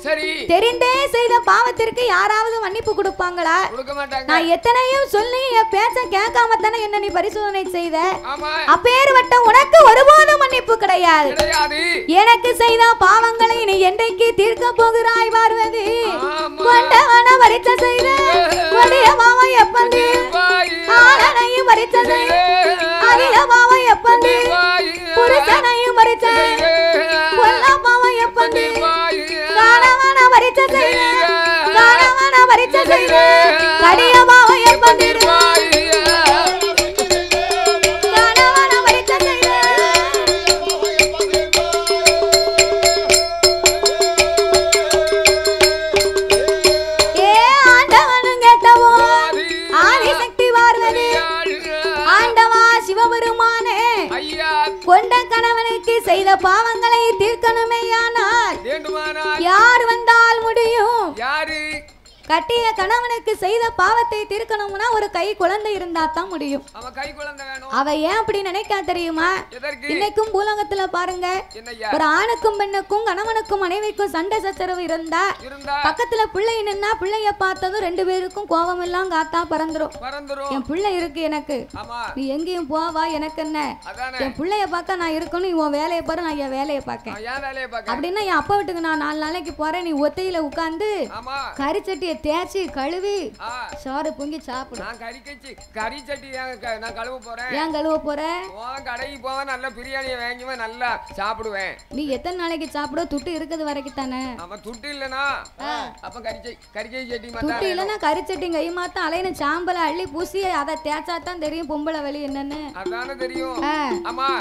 [SPEAKER 1] தெரிந்தே செய்த பாவத்திற்கு யாராவது மன்னிப்பு கொடுப்பாங்களா? நான் எத்தனையும் சொல்லி என் பேச்ச கேட்காம தானே என்ன நீ பரிசோதனை செய்த. அப்பேற்பட்ட உனக்கு ஒருபோதும் மன்னிப்பு கிடையாது. எனக்கு செய்த பாவங்களை நீ என்றைக்கு தீர்க்க போகிறாய் பார்வதி? கொண்டவன பரிச்ச செய்த கொடிய பாவம் எப்பந்தி ஆளனையும் பரிச்ச செய்த அதிக பாவம் எப்பந்தி புருஷனையும் பரிச்ச கொல்ல பாவம் எப்பந்தி காணவன பரிச்ச செய்த கடிய பாவம் எப்பந்தி கட்டிய கணவனுக்கு செய்த பாவத்தை தீர்க்கணும்னா ஒரு கை குழந்தை இருந்தா தான் முடியும். அவ ஏன் அப்படி நினைக்கா தெரியுமா? இன்னைக்கும் பூலோகத்துல பாருங்க, ஒரு ஆணுக்கும் பெண்ணுக்கும் கணவனுக்கும் மனைவிக்கும் சண்டை சச்சரவு இருந்தா பக்கத்துல பிள்ளை நின்னா பிள்ளைய பார்த்ததும் ரெண்டு பேருக்கும் கோபம் எல்லாம் காத்தா பறந்துரும். என் பிள்ளை இருக்கு எனக்கு, நீ எங்கேயும் போவா, எனக்கு என்ன, என் பிள்ளைய பார்க்க நான் இருக்கணும், இவன் வேலையை பாரு, நான் என் வேலையை பார்க்க அப்படின்னா என் அப்பா வீட்டுக்கு நான் 4 நாளைக்கு போறேன், நீ ஒத்தையில உட்கார்ந்து கறிச்சட்டியை தேய்ச்சி கழுவி சோறு பொங்கி சாப்பிடு. ஏன் கழுவ போற?
[SPEAKER 3] கடைக்கு போவேன், நல்ல பிரியாணியை வாங்குவேன், நல்லா சாப்பிடுவேன்.
[SPEAKER 1] நீ எத்தனை நாளைக்கு சாப்பிட? துட்டு இருக்குது வரைக்கும் தானே.
[SPEAKER 3] துட்டு இல்லனா அப்ப கறிச்சை சட்டி
[SPEAKER 1] துட்டு இல்லனா கறிச்சட்டி கை மாத்த அலைன சாம்பலை அள்ளி பூசி அதை தேய்ச்சா தான் தெரியும் பொம்பளை வலி என்னன்னு.
[SPEAKER 3] அதானே தெரியும்.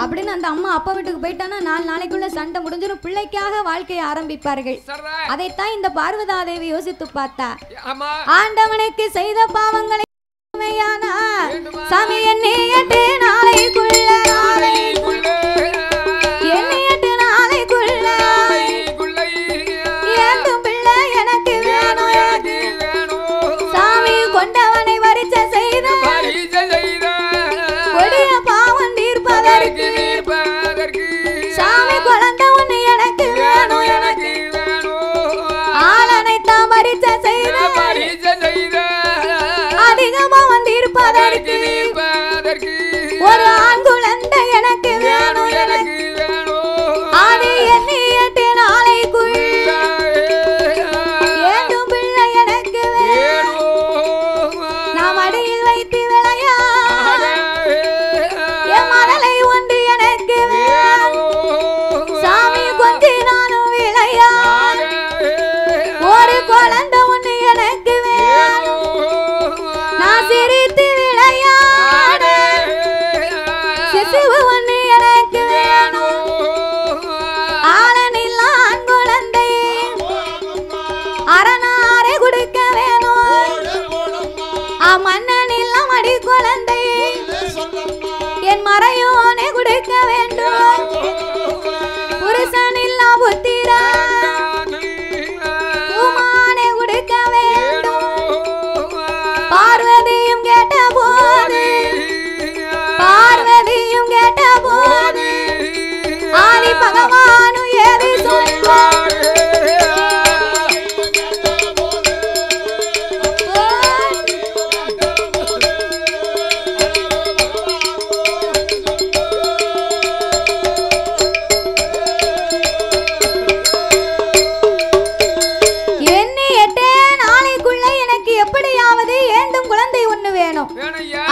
[SPEAKER 1] அப்படின்னு அந்த அம்மா அப்பா வீட்டுக்கு போயிட்டானா 4 நாளைக்குள்ள சண்டை முடிஞ்சிடும், பிள்ளைக்காக வாழ்க்கையை ஆரம்பிப்பார்கள். அதைத்தான் இந்த பார்வதா தேவி யோசித்து பார்த்தா. ஆண்டவனுக்கு செய்த பாவங்களை சாமி என்னை 8 நாளைக்குள்ள ஏந்தும் பிள்ளை எனக்கு வேணும், சாமி கொண்டவனை வரிச்ச செய்த கொடிய பாவம் தீர்ப்பதற்கு சாமி குழந்தை ஒண்ணு எனக்கு வேணும், ஆளனைத்தான் வரிச்ச செய்த அதிகமா வந்திருப்பதற்கு ஒரு ஆண் குழந்தை எனக்கு வேணும், அது எண்ணி 8 நாளைக்குள் ஏண்டும் பிள்ளை எனக்கு வேணும், நான் அடியில் வைத்து விளையாட என் மதலை ஒன்று எனக்கு வேணும், சாமி கொஞ்சி நானும் விளையாட ஒரு குழந்தை ஒன்று எனக்கு வேணும், நான் சிரித்து விளையாட சிசுவு ஒன்று எனக்கு வேணும், ஆளனில் ஆண் குழந்தை அரணாரை கொடுக்க வேணும், மன்னனில் மடி குழந்தை என் மறையோனை கொடுக்க வேண்டும், புருஷனில் புத்திரா பூமானை கொடுக்க வேண்டும். பார்வதியும் கேட்ட போது ஆதி பகவானும் ஏது சொல்வார். எண்ணி 8 நாளைக்குள்ள எனக்கு எப்படியாவது ஏண்டும் குழந்தை ஒண்ணு வேணும்,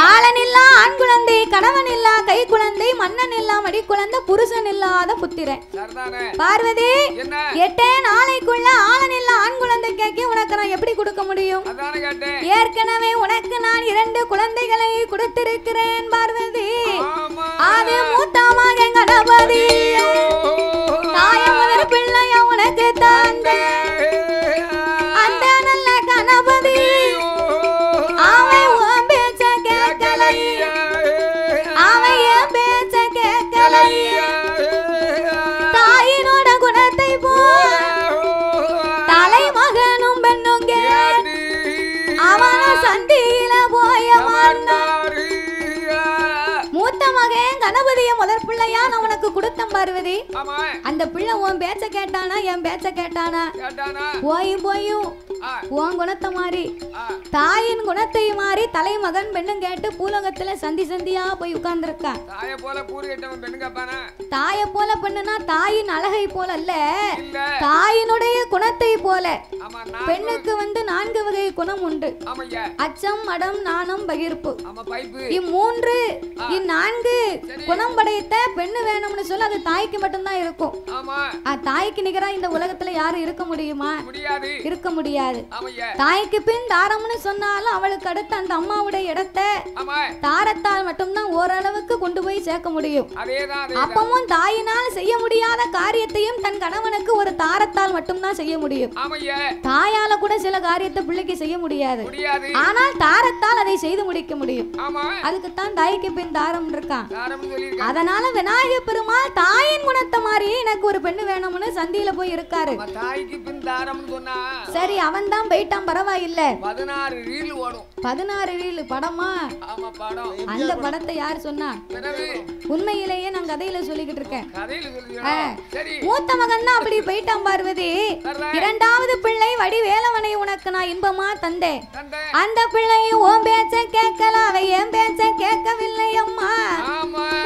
[SPEAKER 1] ஆளனில்லா ஆண் குழந்தை, கணவன் இல்லா கை குழந்தை, மன்னன் இல்லா மடி குழந்தை, புருஷன் இல்லாத புத்திரன். பார்வதி 8 நாளைக்குள்ள ஆளனில்லா ஆண் குழந்தை கேட்க உனக்கு நான் எப்படி கொடுக்க முடியும்? ஏற்கனவே உனக்கு நான் 2 குழந்தைகளை கொடுத்திருக்கிறேன் பார்வதி. அது மூத்த மகன் கணபதி, தாய முதல் பிள்ளைய உனக்கு தந்த அந்த நல்ல கணபதி அவன் உன் பேச்ச கேட்கலையா, அவன் என் பேச்ச கேட்கலையா, தாயினோட குணத்தை போல தலைமகனும் பெண்ணும் கேட்டு அவன சந்தியில போய மூத்த மகன் கணபதிய முதல் பிள்ளையா நான் உனக்கு கொடுத்தேன் பார்வதி. அந்த பிள்ளை உன் பேச்ச கேட்டானா என் பேச்ச கேட்டானா? போயும் உன் குணத்தை மாறி தாயின் குணத்தை மாறி தலைமகன் பெண்ணும் கேட்டு பூலோகத்துல சந்தி சந்தியா போய் உட்கார்ந்துருக்கா. தாய போல பெண்ணுனா தாயின் அழகை போல அல்ல, தாயினுடைய குணத்தை போல. பெண்ணுக்கு 4 வகை குணம் உண்டு, அச்சம், மடம், நாணம், பகிர்ப்பு. இம்மூன்று 4 குணம் படைத்த பெண்ணு வேணும்னு சொல்ல அது தாய்க்கு மட்டும்தான் இருக்கும். தாய்க்கு நிகரா இந்த உலகத்துல யாரும் இருக்க முடியுமா? இருக்க முடியாது. தாய்க்கு பின் தாரம்னு சொன்னாலும் அவளுக்கு அடுத்த அந்த அம்மாவுடைய இடத்தை தாரத்தால் மட்டும்தான் ஓரளவுக்கு கொண்டு போய் சேர்க்க முடியும். அப்பவும் தாயினால் செய்ய முடியாத காரியத்தையும் தன் கணவனுக்கு ஒரு தாரத்தால் மட்டும்தான் செய்ய செய்ய முடியும். தாயால கூட சில காரியத்தை பிள்ளைக்கு செய்ய முடியாது. ஆனால் தாரத்தால் அதை செய்து முடிக்க முடியும். அதுக்குத்தான் தாய்க்கு பின் தாரம் இருக்கான். அதனால விநாயகர் பெருமாள் தாயின் குணத்தை மாதிரி எனக்கு ஒரு பெண்ணு வேணும்னு சந்தியில போய் இருக்காரு.
[SPEAKER 3] தாய்க்கு பின் தாரம் சொன்னா
[SPEAKER 1] சரி அவன் தான் போயிட்டான், பரவாயில்ல.
[SPEAKER 3] 16 ரீல் ஓடும்.
[SPEAKER 1] 16 ரீல் படமா?
[SPEAKER 3] ஆமா படம்.
[SPEAKER 1] அந்த படத்தை யார் சொன்னா? உண்மையிலேயே நான் கதையில சொல்லிக்கிட்டு இருக்கேன். மூத்த மகன் தான் அப்படி போயிட்டான் பார்வதி. இரண்டாவது பிள்ளை வடி வேலவனை உனக்கு நான் இன்பமா தந்தேன். அந்த பிள்ளையும் ஓம் பேச்ச கேட்கல, அவ என் பேச்ச கேட்கவில்லை அம்மா.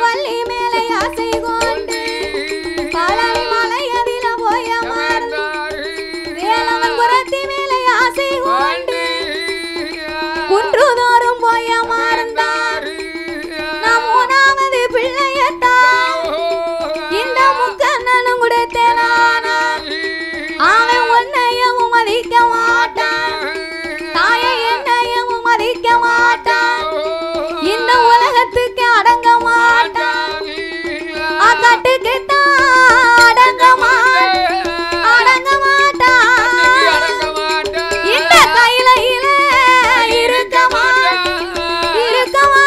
[SPEAKER 1] வள்ளி மேலே ஆசை கொண்டு பழனி மலை அதில போய் அமர்ந்தார். வேலவன் குரத்தி மேலே ஆசை கொண்டு குன்றுதோறும் போய் அமர்ந்தார். நான் மூணாவது பிள்ளையத்தான் இந்த முக்கண்ணனும் கொடுத்தேனானா. அவன் உன்னையும் மதிக்க மாட்டான், தாயை என்னையும் மதிக்க மாட்டான், இந்த உலகத்துக்கு அடங்க மாட்டான். கட்டுக்குத்தான் அடங்க மாட்டான், இந்த கையில இருக்க மாட்டான், அம்மா இருக்க மாட்டான்.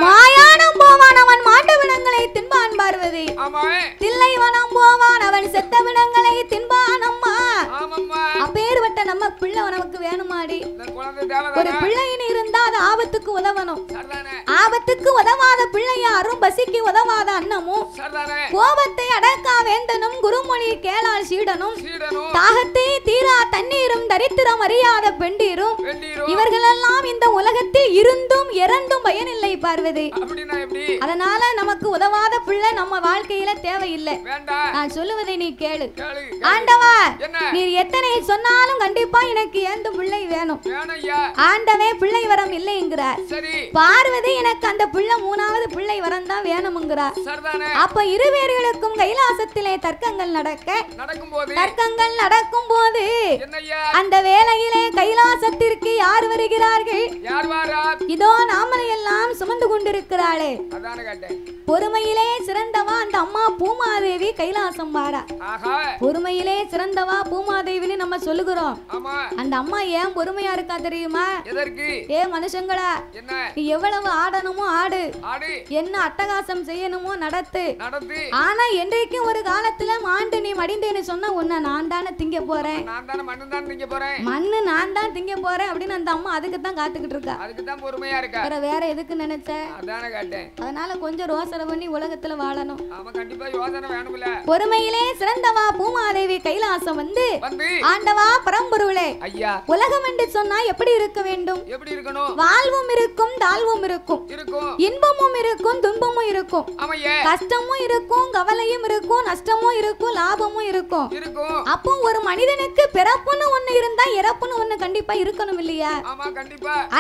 [SPEAKER 1] மாயானம் போவான் அவன் மாட்டு வினங்களை தின்பான் பார்வதி. தில்லை வனம் போவான் அவன் செத்த வினங்களை தின்பான் அம்மா. அப்பேர்வட்ட நம்ம பிள்ளை நமக்கு வேணுமாடி. ஒரு பிள்ளையின் இருந்தா அது ஆபத்துக்கு உதவணும். ஆபத்துக்கு உதவாத பிள்ளை யாரும் பசிக்கு உதவாத அன்னமும். கோபத்தை அடக்கா வேந்தனும் குருமொழி கேளால் சீடனும். தாகத்தை தீரா தண்ணீரும் தரித்திரம் அறியாத பெண்டீரும். இவர்களெல்லாம் இந்த உலகத்தில் இருந்தும் இறந்தும் பயனில்லை பார்வதி. அதனால நமக்கு உதவாத பிள்ளை நம்ம வாழ்க்கையில தேவையில்லை. நான் சொல்லுவதை நீ கேளு. ஆண்டவா நீ எத்தனை சொன்னாலும் கண்டிப்பா எனக்கு ஏந்து பிள்ளை வேணும். ஆண்டவே பிள்ளை வரம் இல்லைங்கிறார். பார்வதி எனக்கு அந்த பிள்ளை மூணாவது பிள்ளை வரம் தான் வேணும்ங்கிறார். அப்ப இருவேர்களுக்கும் கைலாசத்திலே தர்க்கங்கள் நடக்கும் போது அந்த வேளையிலே கைலாசத்திற்கு யார் வருகிறார்கள்? இதோ நாமலை எல்லாம் சுமந்து கொண்டிருக்கிறாளே. பொறுமையிலே சிறந்தவா அந்த அம்மா பூமாதேவி கைலாசம் வாரா. பொறுமையிலே சிறந்தவா பூமாதேவின்னு நம்ம சொல்லுகிறோம். அந்த அம்மா ஏன் பொறுமையா இருக்கா தெரியுமா? ஏ மனுஷங்களா, நீ எவ்வளவு ஆடணுமோ ஆடு, என்ன அட்டகாசம் செய்யணுமோ நடத்து. ஆனா என்றைக்கும் ஒரு காலத்துல மாண்டு நீ மடிந்தேன்னு சொன்னா உன்னை நான் தானே திங்க போறேன்,
[SPEAKER 3] நான் தானே மண்ணு தான் திங்க போறேன்,
[SPEAKER 1] மண்ணு நான் தான் திங்க போறேன் அப்படின்னு அந்த அம்மா அதுக்கு தான் காத்துக்கிட்டு இருக்கா.
[SPEAKER 3] அதுக்கு தான் பொறுமையா இருக்கா.
[SPEAKER 1] வேற எதுக்கு நினைச்ச?
[SPEAKER 3] அதானே கேட்டேன்.
[SPEAKER 1] அதனால கொஞ்சம் யோசனை பண்ணி உலகத்துல வாழணும்.
[SPEAKER 3] ஆமா கண்டிப்பா யோசனை வேணும்ல.
[SPEAKER 1] பொறுமையிலே சிறந்தவா பூமாதேவி கைலாசம் வந்து ஆண்டவா பரம்பொருளே ஐயா உலகம் என்று சொன்னா எப்படி இருக்க வேண்டும்?
[SPEAKER 3] எப்படி இருக்கணும்?
[SPEAKER 1] வாழ்வும் இருக்கும் தாழ்வும் இருக்கும், இன்பமும் இருக்கும் துன்பமும் இருக்கும், கஷ்டமும் இருக்கும் கவலையும் இருக்கும், நஷ்டமும் இருக்கும் லாபமும் இருக்கும். அப்போ ஒரு மனிதனுக்கு பிறப்புன்னு ஒண்ணு இருந்தா இறப்புன்னு ஒண்ணு கண்டிப்பா இருக்கணும் இல்லையா?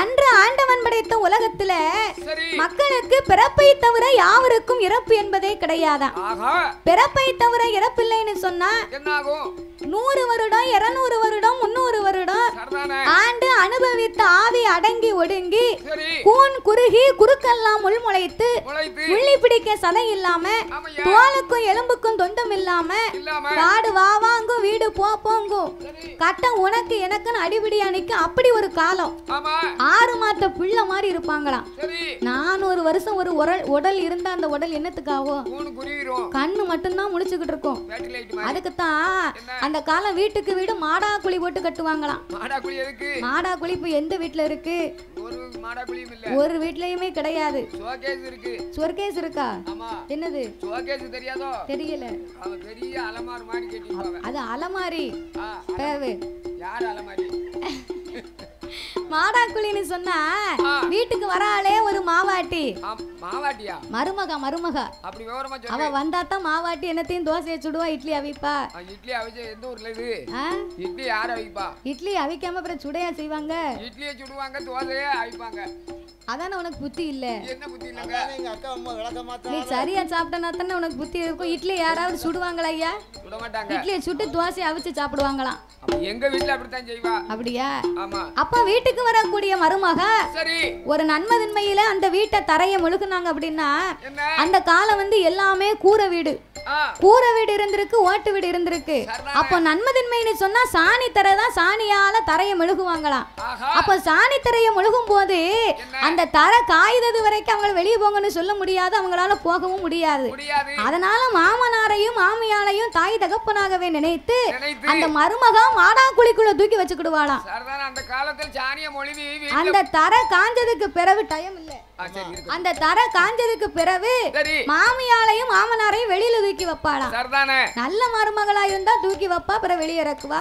[SPEAKER 1] அன்று ஆண்டவன் படைத்த உலகத்துல மக்களுக்கு பிறப்பை தவிர யாவருக்கும் இறப்பு என்பதே கிடையாதான். பிறப்பை தவிர இறப்பில்லைன்னு சொன்னா 100 வருடம் 200 வருடம் 300 வருடம் ஆண்டு அனுபவித்த ஆவி அடங்கி ஒடுங்கி கூன் குறுகி குறுக்கெல்லாம் உள்முளைத்து உள்ளி பிடிக்க சதை இல்லாம தோலுக்கும் எலும்புக்கும் தொந்தம் இல்லாம காடு வாவாங்கும் வீடு போப்போங்கும் கட்டம் உனக்கு எனக்குன்னு அடிபிடி அணிக்கு அப்படி ஒரு காலம். 6 மாத பிள்ளை மாதிரி இருப்பாங்களாம். 400 வருஷம் ஒரு உடல் இருந்தா அந்த உடல் என்னத்துக்காகும்? கண்ணு மட்டும்தான் முழிச்சுக்கிட்டு இருக்கும். அதுக்குத்தான் அந்த காலம் வீட்டுக்கு வீடு மாடா குழி போட்டு கட்டுவாங்களாம். மாடா குழி இப்ப எந்த வீட்டுல இருக்கு? ஒரு வீட்லயுமே கிடையாது. சோர்கேஸ் இருக்கா? என்னது தெரியல. அது அலமாரி. மாடாக்குழின்னு சொன்னா வீட்டுக்கு வராளே ஒரு மாவாட்டி. மருமக அவ வந்தாத்தான் மாவாட்டி என்னத்தையும் தோசையை சுடுவா, இட்லி அவிப்பா. இட்லி அவிக்காம அப்புறம் சுடையா செய்வாங்க. அதானே உனக்கு புத்தி இல்ல. நீ சரியா சாப்பிட்டனா தானே உனக்கு புத்தி இருக்கும். இட்லி யாராவது சுடுவாங்களா ஐயா? இட்லியை சுட்டு தோசையை அவிச்சு சாப்பிடுவாங்களாம்.
[SPEAKER 3] எங்க வீட்ல அப்படித்தான் செய்வா.
[SPEAKER 1] அப்படியா? அப்ப வீட்டுக்கு வரக்கூடிய மருமக ஒரு நன்மதின்மையில அந்த வீட்டை தரைய முழுக்குனாங்க அப்படின்னா அந்த காலம் வந்து எல்லாமே கூரை வீடு. கூரை வீடு இருந்திருக்கு, ஓட்டு வீடு இருந்திருக்கு. அப்போ நன்மதின்மைன்னு சொன்னா சாணி தரைதான், சாணியால தரைய மெழுகுவாங்களாம். அப்ப சாணி தரைய மெழுகும் போது அந்த தரை காய்தது வரைக்கும் அவங்க வெளியே போங்கன்னு சொல்ல முடியாது, அவங்களால போகவும் முடியாது. அதனால மாமனாரையும் மாமியாலையும் தாய் தகப்பனாகவே நினைத்து அந்த மருமகா மாடாக்குழிக்குள்ள தூக்கி வச்சுக்கிடுவாளாம். அந்த தரை காஞ்சதுக்கு பிறகு டைம் இல்ல, அந்த தரை காஞ்சதுக்கு பிறகு மாமியாலையும் மாமனாரையும் வெளியில தூக்கி வைப்பாளாம். நல்ல மருமகளா இருந்தா தூக்கி வைப்பா, பிறகு வெளியே இறக்குவா.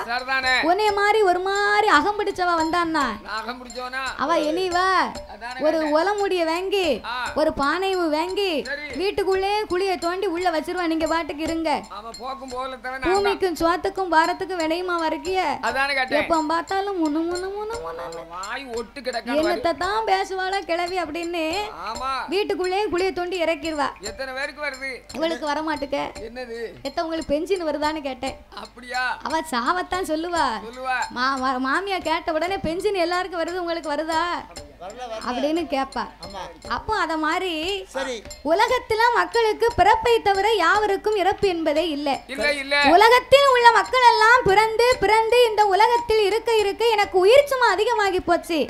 [SPEAKER 1] உன்னைய மாதிரி ஒரு மாதிரி அகம் பிடிச்சவ வந்தான்னா அவ இனிவா ஒரு உலமுடிய வாங்கி ஒரு பானையும் வாங்கி வீட்டுக்குள்ளே குழிய தோண்டி உள்ள வச்சிருவா. நீங்க பாட்டுக்கு இருங்க, பூமிக்கும் சோத்துக்கும் பாரத்துக்கும் வினையுமா வரைக்கிய எப்ப பார்த்தாலும் முன்னு முன்னு முன்னு முன்னு என்னத்தான் பேசுவாளா கிளவி அப்படின்னு வீட்டுக்குள்ளே குழிய தோண்டி இறக்கிடுவா.
[SPEAKER 3] எத்தனை பேருக்கு வருது?
[SPEAKER 1] இவளுக்கு வர மாட்டுக்க.
[SPEAKER 3] என்னது
[SPEAKER 1] எத்த உங்களுக்கு பென்ஷன் வருதான்னு கேட்டேன்.
[SPEAKER 3] அப்படியா?
[SPEAKER 1] அவ சாவத்தான் சொல்லுவா. மாமியா கேட்ட உடனே பென்ஷன் எல்லாருக்கும் வருது, உங்களுக்கு வருதா அப்படின்னு கேப்பா. அப்போ அத மாதிரி உலகத்துல மக்களுக்கு பிறப்பை தவிர யாவருக்கும் இறப்பு என்பதே இல்லை. உலகத்தில் உள்ள மக்கள் எல்லாம் பிறந்து பிறந்து இந்த உலகத்தில் இருக்க இருக்க எனக்கு உயிர் சுமை அதிகமாகி போச்சு.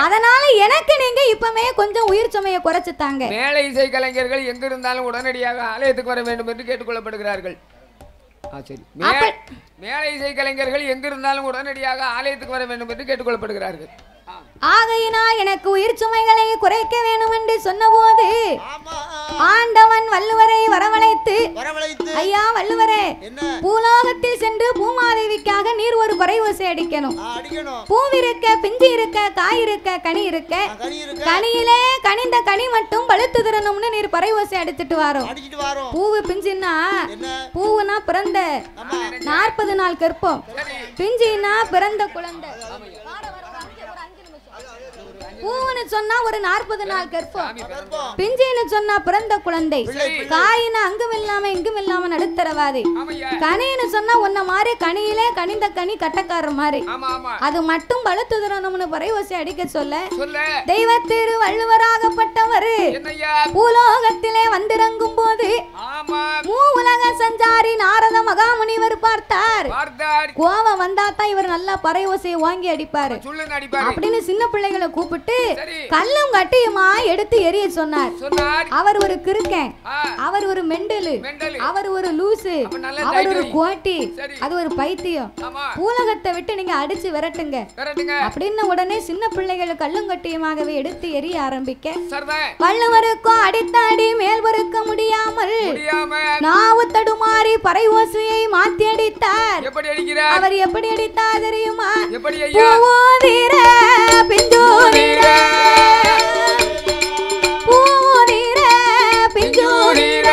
[SPEAKER 1] அதனால எனக்கு நீங்க இப்பமே கொஞ்சம் உயிர் சுமையை குறைச்சுத்தாங்க.
[SPEAKER 3] மேலை இசை கலைஞர்கள் எங்க இருந்தாலும் உடனடியாக ஆலயத்துக்கு வர வேண்டும் என்று கேட்டுக்கொள்ளப்படுகிறார்கள். மேலை இசை கலைஞர்கள் எங்க இருந்தாலும் உடனடியாக ஆலயத்துக்கு வர வேண்டும் என்று கேட்டுக்கொள்ளப்படுகிறார்கள்.
[SPEAKER 1] ஆகையினா எனக்கு உயிர் சுமைகளை குறைக்க வேண்டும் என்று சொன்னபோது ஆண்டவன் வள்ளுவரை வரவழைத்து, ஐயா வள்ளுவரே, பூலோகத்தில் சென்று பூமாதேவிக்காக நீர் ஒரு குறை ஓசை அடிக்கணும். பூவிருக்க பிஞ்சு இருக்க காய் இருக்க கனி இருக்க, கனியிலே கனிந்த கனி மட்டும் பழுத்து தரணும்னு நீர் குறை ஓசை அடிச்சுட்டு வரோம். பூவு பிஞ்சுன்னா பூவுனா பிறந்த 40 நாள் கற்பம், பிஞ்சுனா பிறந்த குழந்தை. பூவுன்னு சொன்னா ஒரு 40 நாள் கற்பம், பிஞ்சின்னு சொன்னா பிறந்த குழந்தை, காயினா அங்கும் இல்லாம இங்கும் இல்லாம நடுத்தரவாதி, கனின்னு சொன்னா உன்ன மாதிரி கனியிலே கனிந்த கனி கட்டக்காரர் மாதிரி அது மட்டும் பழுத்து தரணும்னு பறையோசை அடிக்க சொல்ல தெய்வத்திரு வள்ளுவராகப்பட்டவர் பூலோகத்திலே வந்திறங்கும் போது மூ உலக சஞ்சாரி நாரத மகாமுனிவர் பார்த்தார். கோபம் வந்தாத்தா இவர் நல்லா பறை ஓசையை வாங்கி அடிப்பாரு அப்படின்னு சின்ன பிள்ளைகளை கூப்பிட்டு கல்லும் கட்டியுமா எடுத்து எரிய சொன்னார். அவர் ஒரு கிறுக்கன், அவர் ஒரு மெண்டலு, அவர் ஒரு லூசு, அவர் ஒரு கோட்டி, அது ஒரு பைத்தியம், பூலகத்தை விட்டு நீங்க அடிச்சு விரட்டுங்க அப்படின்னு உடனே சின்ன பிள்ளைகள் கல்லும் கட்டியுமாகவே எடுத்து எரிய ஆரம்பிக்க வள்ளுவருக்கும் அடித்த அடி மேல் பொறுக்க முடியாமல் நாவு தடுமாறி பறை ஓசையை மாத்தி அடித்தார். அவர் எப்படி அடித்தார் தெரியுமா? பூவோதிர பிஞ்சோதிர பூவோதிர பிஞ்சோதிர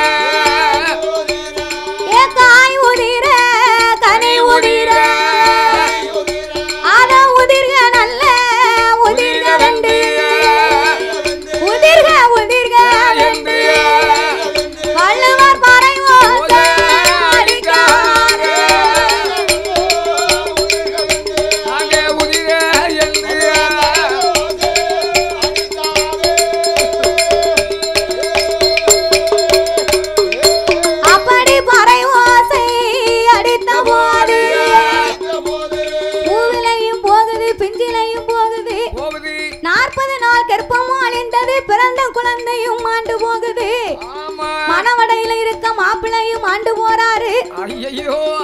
[SPEAKER 1] காய் உதிர கனி உதிர அத உதிர்க நல்ல உதிர்க ரெண்டு உதிர்க உதிர்க ரெண்டு வள்ளுவர் பறை ஓசை பிறந்த குழந்தையும் ஆண்டு போகுது. மனவடையில இருக்க மாப்பிள்ளையும் ஆண்டு போறாரு.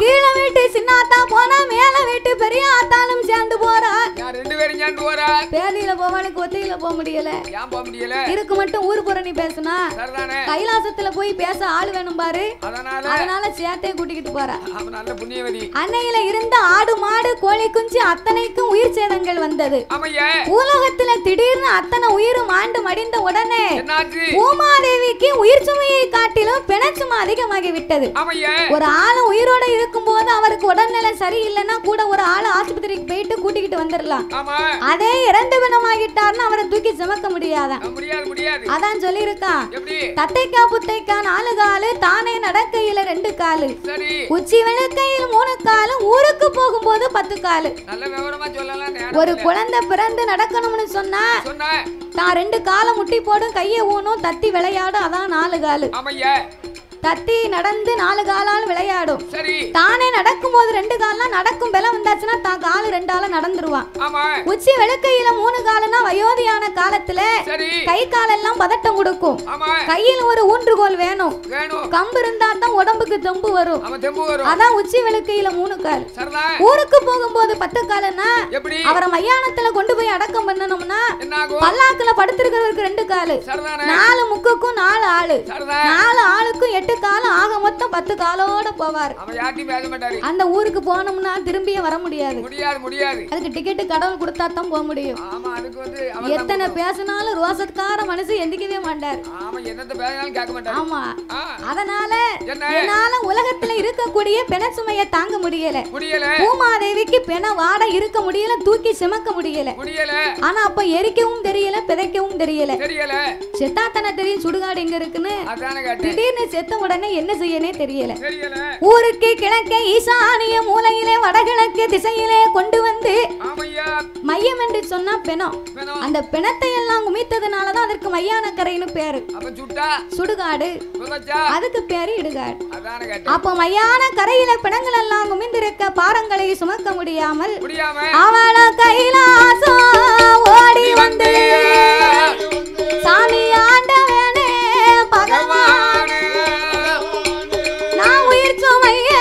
[SPEAKER 1] கீழே வீட்டு சின்னாத்தா போனா மேல வீட்டு பெரிய ஆத்தாலும் சேர்ந்து போறா. பேதியில போவானுக்கு ஒத்தையில போக முடியல. இருக்கு மட்டும் ஊர் புறணி பேசுனா கைலாசத்துல போய் பேச ஆள் வேணும் பாரு. அதனால சேர்த்தே கூட்டிக்கிட்டு போறா. அன்னையில இருந்த ஆடு மாடு கோழி குஞ்சு அத்தனைக்கும் உயிர் சேதங்கள் வந்தது. உலகத்துல திடீர்னு அத்தனை உயிரும் ஆண்டு மடிந்த உடனே பூமாதேவிக்கு உயிர் சுமையை காட்டிலும் பிணச்சுமை அதிகமாகி விட்டது. ஒரு ஆளு உயிரோட இருக்கும் போது அவருக்கு உடல்நிலை சரியில்லைன்னா கூட ஒரு ஆளு ஆஸ்பத்திரிக்கு போயிட்டு கூட்டிக்கிட்டு வந்துடலாம். அதே இறந்து பிணமாகிட்டார்னு அவரை தூக்கி சுமக்க முடியாதான். அதான் சொல்லி இருக்கான், தத்தைக்கா புத்தைக்கா 4 காலு, தானே நடக்கையில 2 காலு, உச்சி விளக்கையில் 3 காலு, ஊருக்கு போகும்போது 10 காலு. ஒரு குழந்தை பிறந்து நடக்கணும்னு சொன்னா தான் 2 காலை முட்டி போடும், கையை ஊனும், தத்தி விளையாடும், அதான் 4 காலு. தத்தி நடந்து 4 காலால் விளையாடும். தானே நடக்கும் போது 2 கால்லாம் நடக்கும். பலம் வந்தாச்சுன்னா தான் காலு 2 ஆள நடந்துருவான். உச்சி வெளுக்கையில 3 காலனா வயோதியான காலத்துல கை காலெல்லாம் பதட்டம் கொடுக்கும். கையில் ஒரு ஊன்றுகோல் வேணும். கம்பு இருந்தா தான் உடம்புக்கு தெம்பு வரும். அதான் உச்சி வெளுக்கையில 3 கால். ஊருக்கு போகும்போது 10 காலுன்னா அவரை மையானத்துல கொண்டு போய் அடக்கம் பண்ணணும்னா பல்லாக்குல படுத்திருக்கிறவருக்கு 2 காலு, 4 முக்குக்கும் 4 ஆளு, 4 ஆளுக்கும் 8 காலம், ஆக மொத்தம் 10 காலோட போவார். அந்த ஊருக்கு போனோம்னா திரும்பியே வர முடியாது. அதுக்கு டிக்கெட் கடவுள் கொடுத்தா தான் போக முடியும். எத்தனை பேசினாலும் ரோசக்கார மனசு எந்திக்கவே மாட்டார். ஆமா, அதனால என்னால உலகத்துல இருக்கக்கூடிய பிண சுமையை தாங்க முடியல. பூமாதேவிக்கு பிண வாட இருக்க முடியல, தூக்கி சுமக்க முடியல. ஆனா அப்ப எரிக்கவும் தெரியல, பிதைக்கவும் தெரியல. செத்தாத்தன தெரியும் சுடுகாடு எங்க இருக்குன்னு. திடீர்னு செத்த உடனே என்ன செய்யனே தெரியல. ஊருக்கு கிழக்கே ஈசானிய மூலையிலே வடகிழக்கு திசையிலே கொண்டு வந்து மையம் என்று சொன்னா பிணம். அந்த பிணத்தை எல்லாம் குமித்ததுனாலதான் அதற்கு மையானக்கரைன்னு பேரு. சுடுகாடு, அதுக்கு பேரு இடுகாடு. அப்ப மையான கரையில பிணங்கள் எல்லாம் குமிந்திருக்க பாரங்களை சுமக்க முடியாமல் அவள கைலாசம் ஓடி வந்து சாமி ஆண்டவனே பகவான் நான் உயிர் சுமைய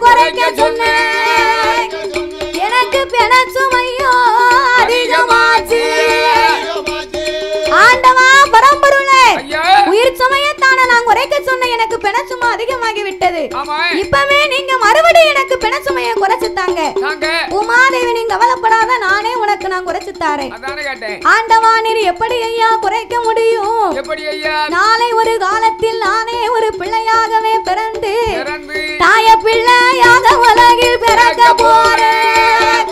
[SPEAKER 1] குறைக்க சொன்னேன், எனக்கு பிண சுமையோ அதிகமாச்சு. ஆண்டவா பரம்பொருளே, உயிர் சுமையத்தான நான் குறைக்க சொன்ன, எனக்கு பிண சுமை அதிகமாகி விட்டது. இப்பவே நீங்க மறுபடியும் எனக்கு பிண சுமையை குறைச்சு தாங்க. உமாதேவி நீங்க கவலைப்படாத, நானே உனக்கு நான் குறைச்சு தாரேன். ஆண்டவா நீர் எப்படி ஐயா குறைக்க முடியும்? நாளை ஒரு காலத்தில் நானே ஒரு பிள்ளையாகவே பிறந்து தாய பிள்ளையாக உலகில் பிறக்க போறேன்,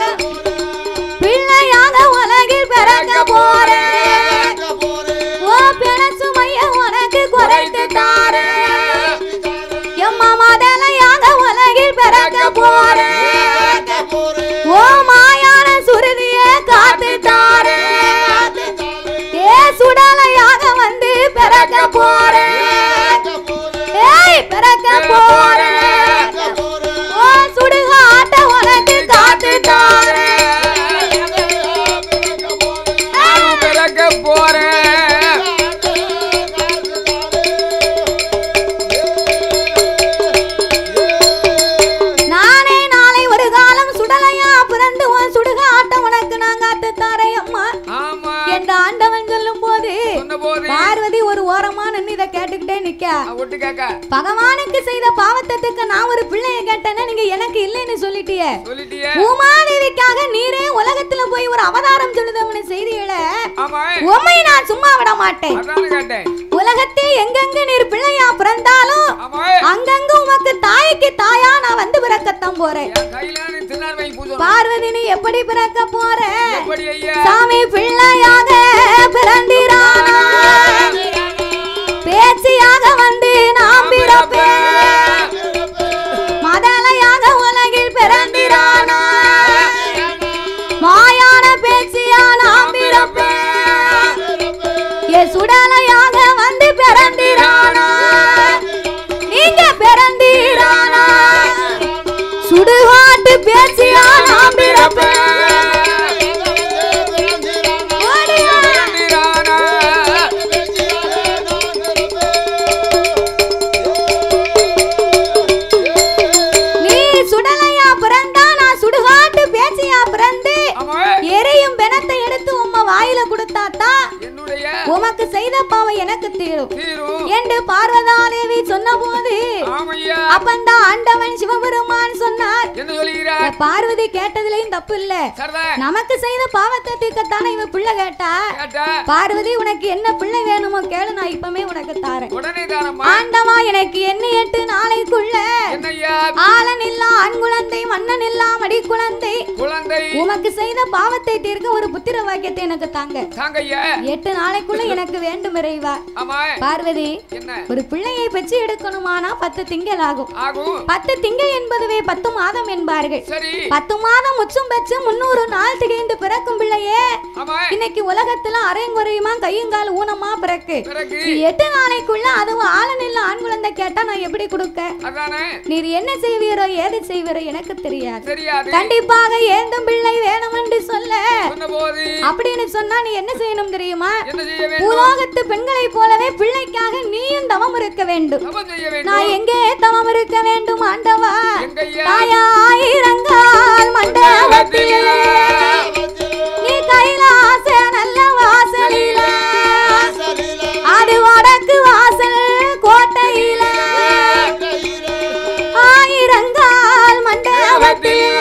[SPEAKER 1] பிள்ளையாக உலகில் பிறக்க போறேன். ஓ பிண சுமைய உனக்கு குறைத்து தாரேன், எம்மா மதலையாக உலகில் பிறக்க போறேன். ஓ மாயான சுருதிய காத்து தாரேன், ஏ சுடலையாக வந்து பிறக்க போறேன், ஏய் பிறக்க போறேன். ஓ சுடுகாட்ட உனக்கு காத்து பகவானுக்கு செய்த பாவத்தத்துக்கு நான் ஒரு பிள்ளைய கேட்டேன்னா நீங்க எனக்கு இல்லைன்னு சொல்லிட்டியே. பூமாதேவிக்காக நீரே உலகத்துல போய் ஒரு அவதாரம் சொல்லுதவனு செய்திகளை உம்மை நான் சும்மா விட மாட்டேன். உலகத்தில் எங்கெங்க நீர் பிள்ளையா பிறந்தாலும் அங்கங்க உமக்கு தாய்க்கு தாயா நான் வந்து பிறக்கத்தான் போறேன். பார்வதி நீ எப்படி பிறக்க போற? சாமி பிள்ளையாக பிறந்திரானா, பேச்சியாக வந்து நாம் பிறப்பேன், மதலையாக உலகில் பிறந்திரானா, மாயான பேச்சியா நாம் பிறப்பேன், சுடலையாக வந்து பிறந்திரானா, நீங்க பிறந்திரானா, சுடுகாட்டு பேச்சியா நாம் பிறப்பேன். எரியும் பெணத்தை எடுத்து உம்மா வாயில கொடுத்தாத்தா உமக்கு செய்த பாவம் எனக்கு தீரும் என்று பார்வதாதேவி சொன்னபோது அப்பந்தான் ஆண்டவன் சிவபெருமான் சொன்னார், பார்வதி கேட்டதுலயும் தப்பு இல்ல, நமக்கு செய்த பாவத்தை தீர்க்கத்தானே இவ பிள்ளை கேட்டா. பார்வதி உனக்கு என்ன பிள்ளை வேணுமோ கேளு, நான் இப்பமே உனக்கு தாரேன். ஆண்டவா எனக்கு என்ன 8 நாளைக்குள்ள ஆளன் இல்லா ஆண் குழந்தை மன்னன் இல்லா மடி குழந்தை உமக்கு செய்த பாவத்தை தீர்க்க ஒரு புத்திர வாக்கியத்தை எனக்கு தாங்க. 8 நாளைக்குள்ள எனக்கு வேண்டும் இறைவா. பார்வதி ஒரு பிள்ளையை பெற்று எடுக்கணுமானா 10 திங்கள் ஆகும். 10 திங்கள் என்பதுவே 10 மாதம் என்பார்கள். 10 மாதம் உச்சம் பெற்று 300 நாள் திகைந்து பிறக்கும் பிள்ளையே இன்னைக்கு உலகத்துல அரைங்குறையுமா கையுங்கால் ஊனமா பிறக்கு. 8 நாளைக்குள்ள அதுவும் ஆளன் இல்ல ஆண் குழந்தை கேட்டா நான் எப்படி கொடுக்க? நீர் என்ன செய்வீரோ ஏது செய்வீரோ எனக்கு தெரியாது. கண்டிப்பாக ஏந்தும் பிள்ளை வேணும் என்று சொல்ல அப்படின்னு சொன்னா நீ என்ன செய்யணும் தெரியுமா? உலகத்து பெண்களை போலவே பிள்ளைக்காக நீயும் தவம் இருக்க வேண்டும். நான் எங்கே தவம் இருக்க வேண்டும் ஆண்டவா? தாயாயிரங்கால் மண்டபத்திலே நீ கைலாச நல்ல வாசலில, அது வடக்கு வாசல் கோட்டையில, ஆயிரங்கால் மண்டபத்திலே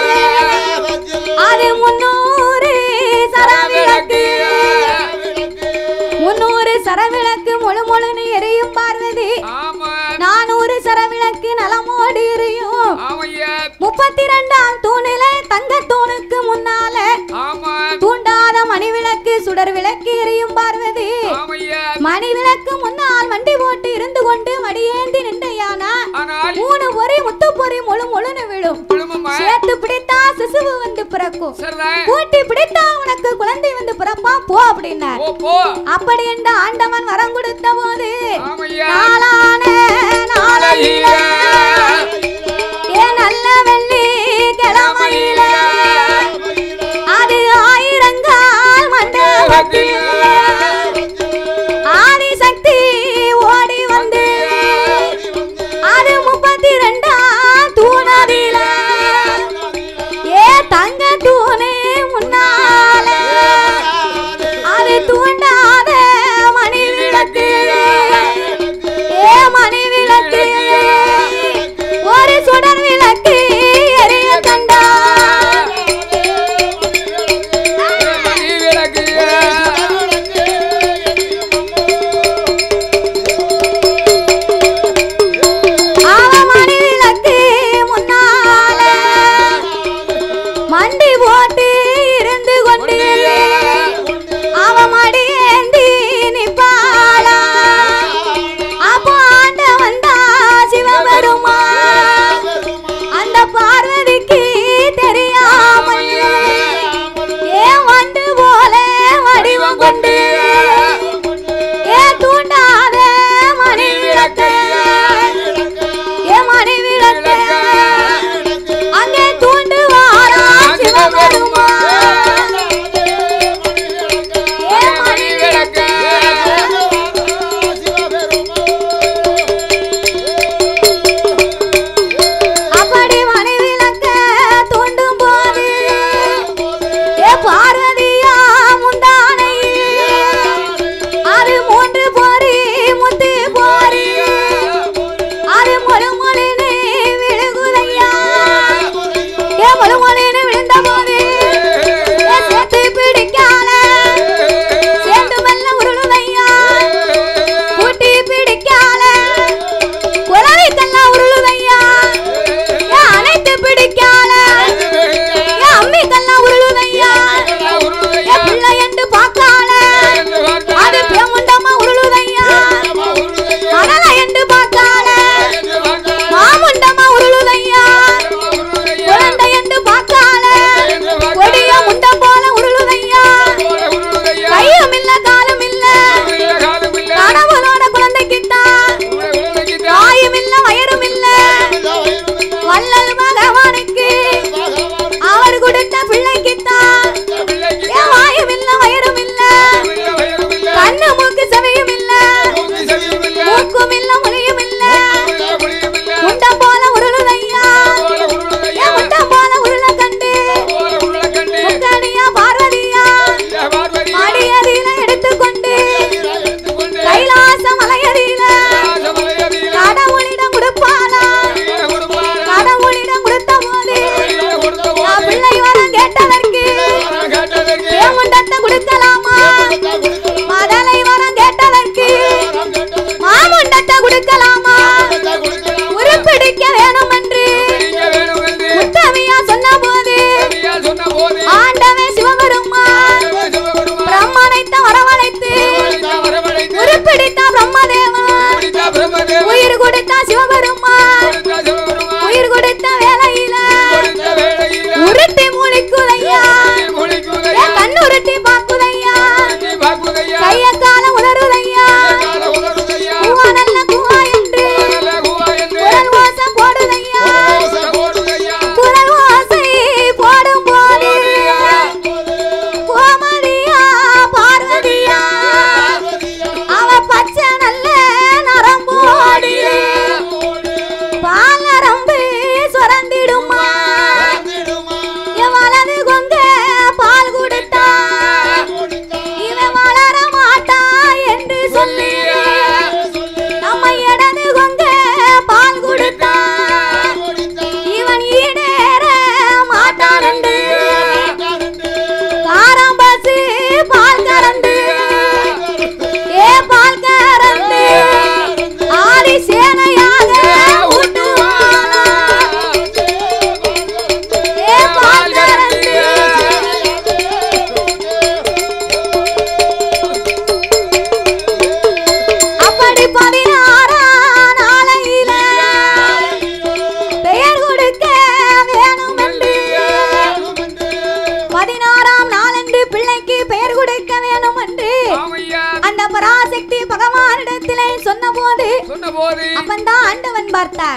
[SPEAKER 1] அது 300 சரவிளக்கு, 300 சரவிளக்கு முழு முழுன்னு எரியும் பார்வதி. 400 சரவிளக்கு நலமோடு எரியும். 32ஆம் தூணில தங்க தூணுக்கு முன்னால தூண்டாத மணிவிளக்கு சுடர் விளக்கு எரியும் பார்வதி. மணிவிளக்கு முன்னால் வண்டி போட்டு இருந்து கொண்டு மடியேந்தி நின்றையானா 3 பொறி முத்து பொறி முழு முழுன்னு விழும். சேர்த்து பிடித்தா சிசுவு வந்து பிறக்கும், கூட்டி பிடித்தா உனக்கு குழந்தை வந்து பிறப்பா போ அப்படின்னா. அப்படி என்ற ஆண்டவன் வரம் கொடுத்த போது நாளான நாளையில நல்ல வெள்ளி கிழமையில அது ஆயிரங்கால் மண்டபத்தில் ஆதிசக்தி ஓடி வந்து அது 32ஆம் தூணதில தங்க தூணே முன்னால அது தூண்டாத மணி விளக்கு, மணி விளக்கு ஒரு சுடர் விளக்கு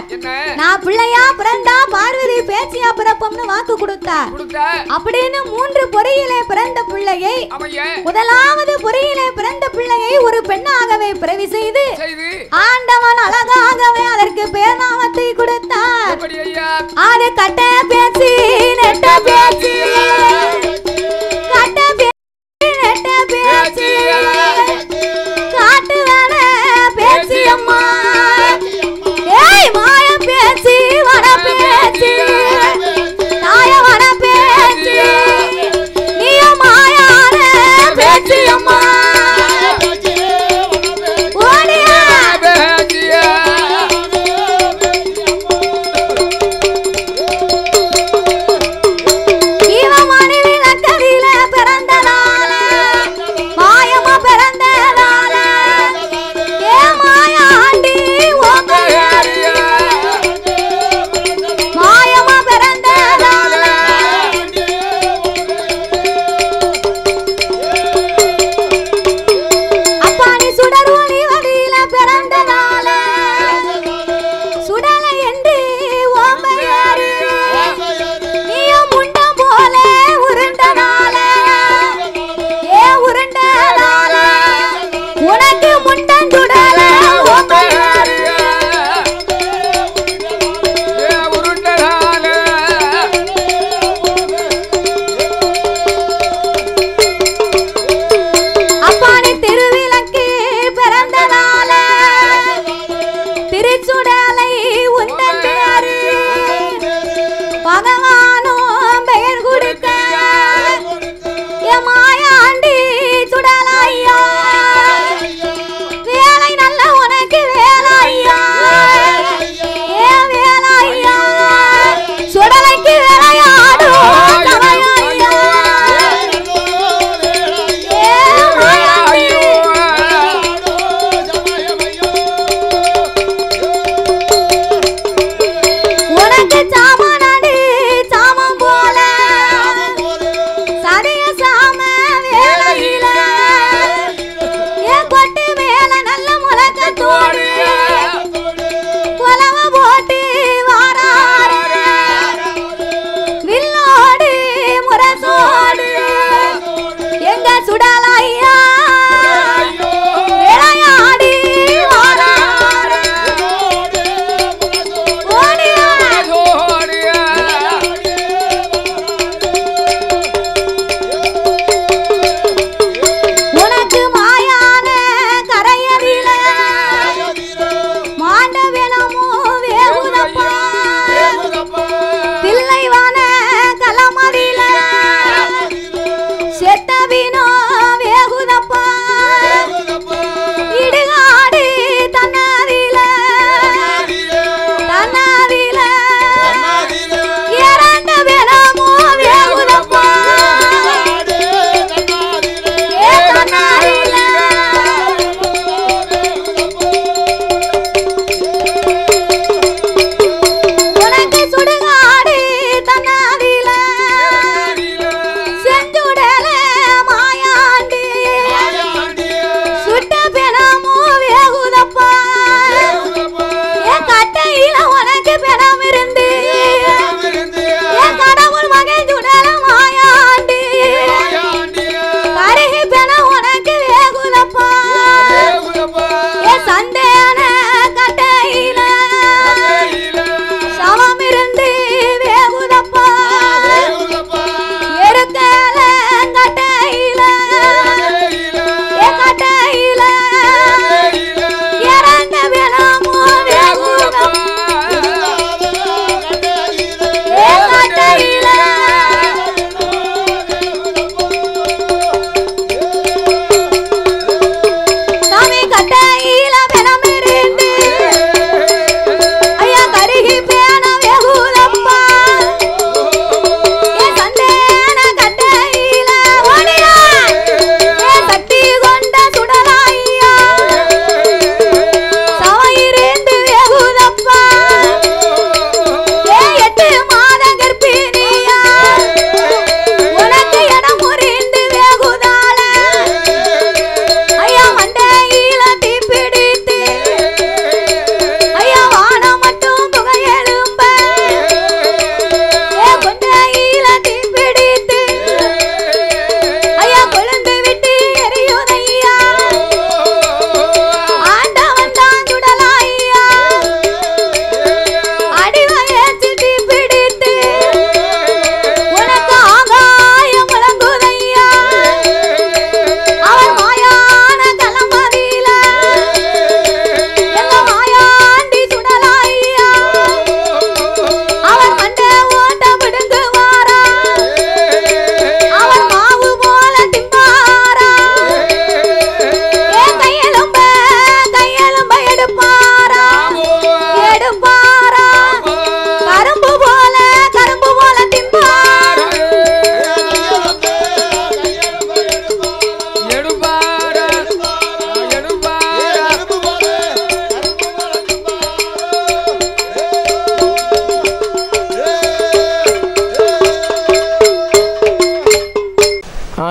[SPEAKER 1] கொடுத்தார். நான் பிள்ளையா பிறந்தா பார்வதி பேச்சியா பிறப்போம்னு வாக்கு கொடுத்தார். அப்படின்னு 3 பொறியிலே பிறந்த பிள்ளையை முதலாவது பொறியிலே பிறந்த பிள்ளையை ஒரு பெண்ணாகவே பிறவி செய்து ஆண்டவன் அழகாகவே அதற்கு பேர் நாமத்தை கொடுத்தார். அது கட்ட பேச்சு நெட்ட பேச்சு கட்ட பேச்சு நெட்ட பேச்சு காட்டு வேண பேச்சு அம்மா ஏய் மாய பேச்சு வட பேச்சு தாய வட பேச்சு நீய மாயான பேச்சு அம்மா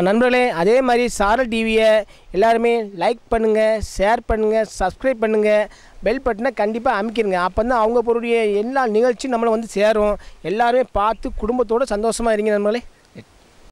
[SPEAKER 4] நண்பர்களே அதே மாதிரி சாரல் டிவியை எல்லாருமே லைக் பண்ணுங்கள், ஷேர் பண்ணுங்கள், சப்ஸ்கிரைப் பண்ணுங்கள், பெல் பட்டனை கண்டிப்பாக அமைக்கிருங்க. அப்போ தான் அவங்க பொருடைய எல்லா நிகழ்ச்சியும் நம்மளை வந்து சேரும். எல்லாருமே பார்த்து குடும்பத்தோடு சந்தோஷமாக இருங்க நண்பர்களே.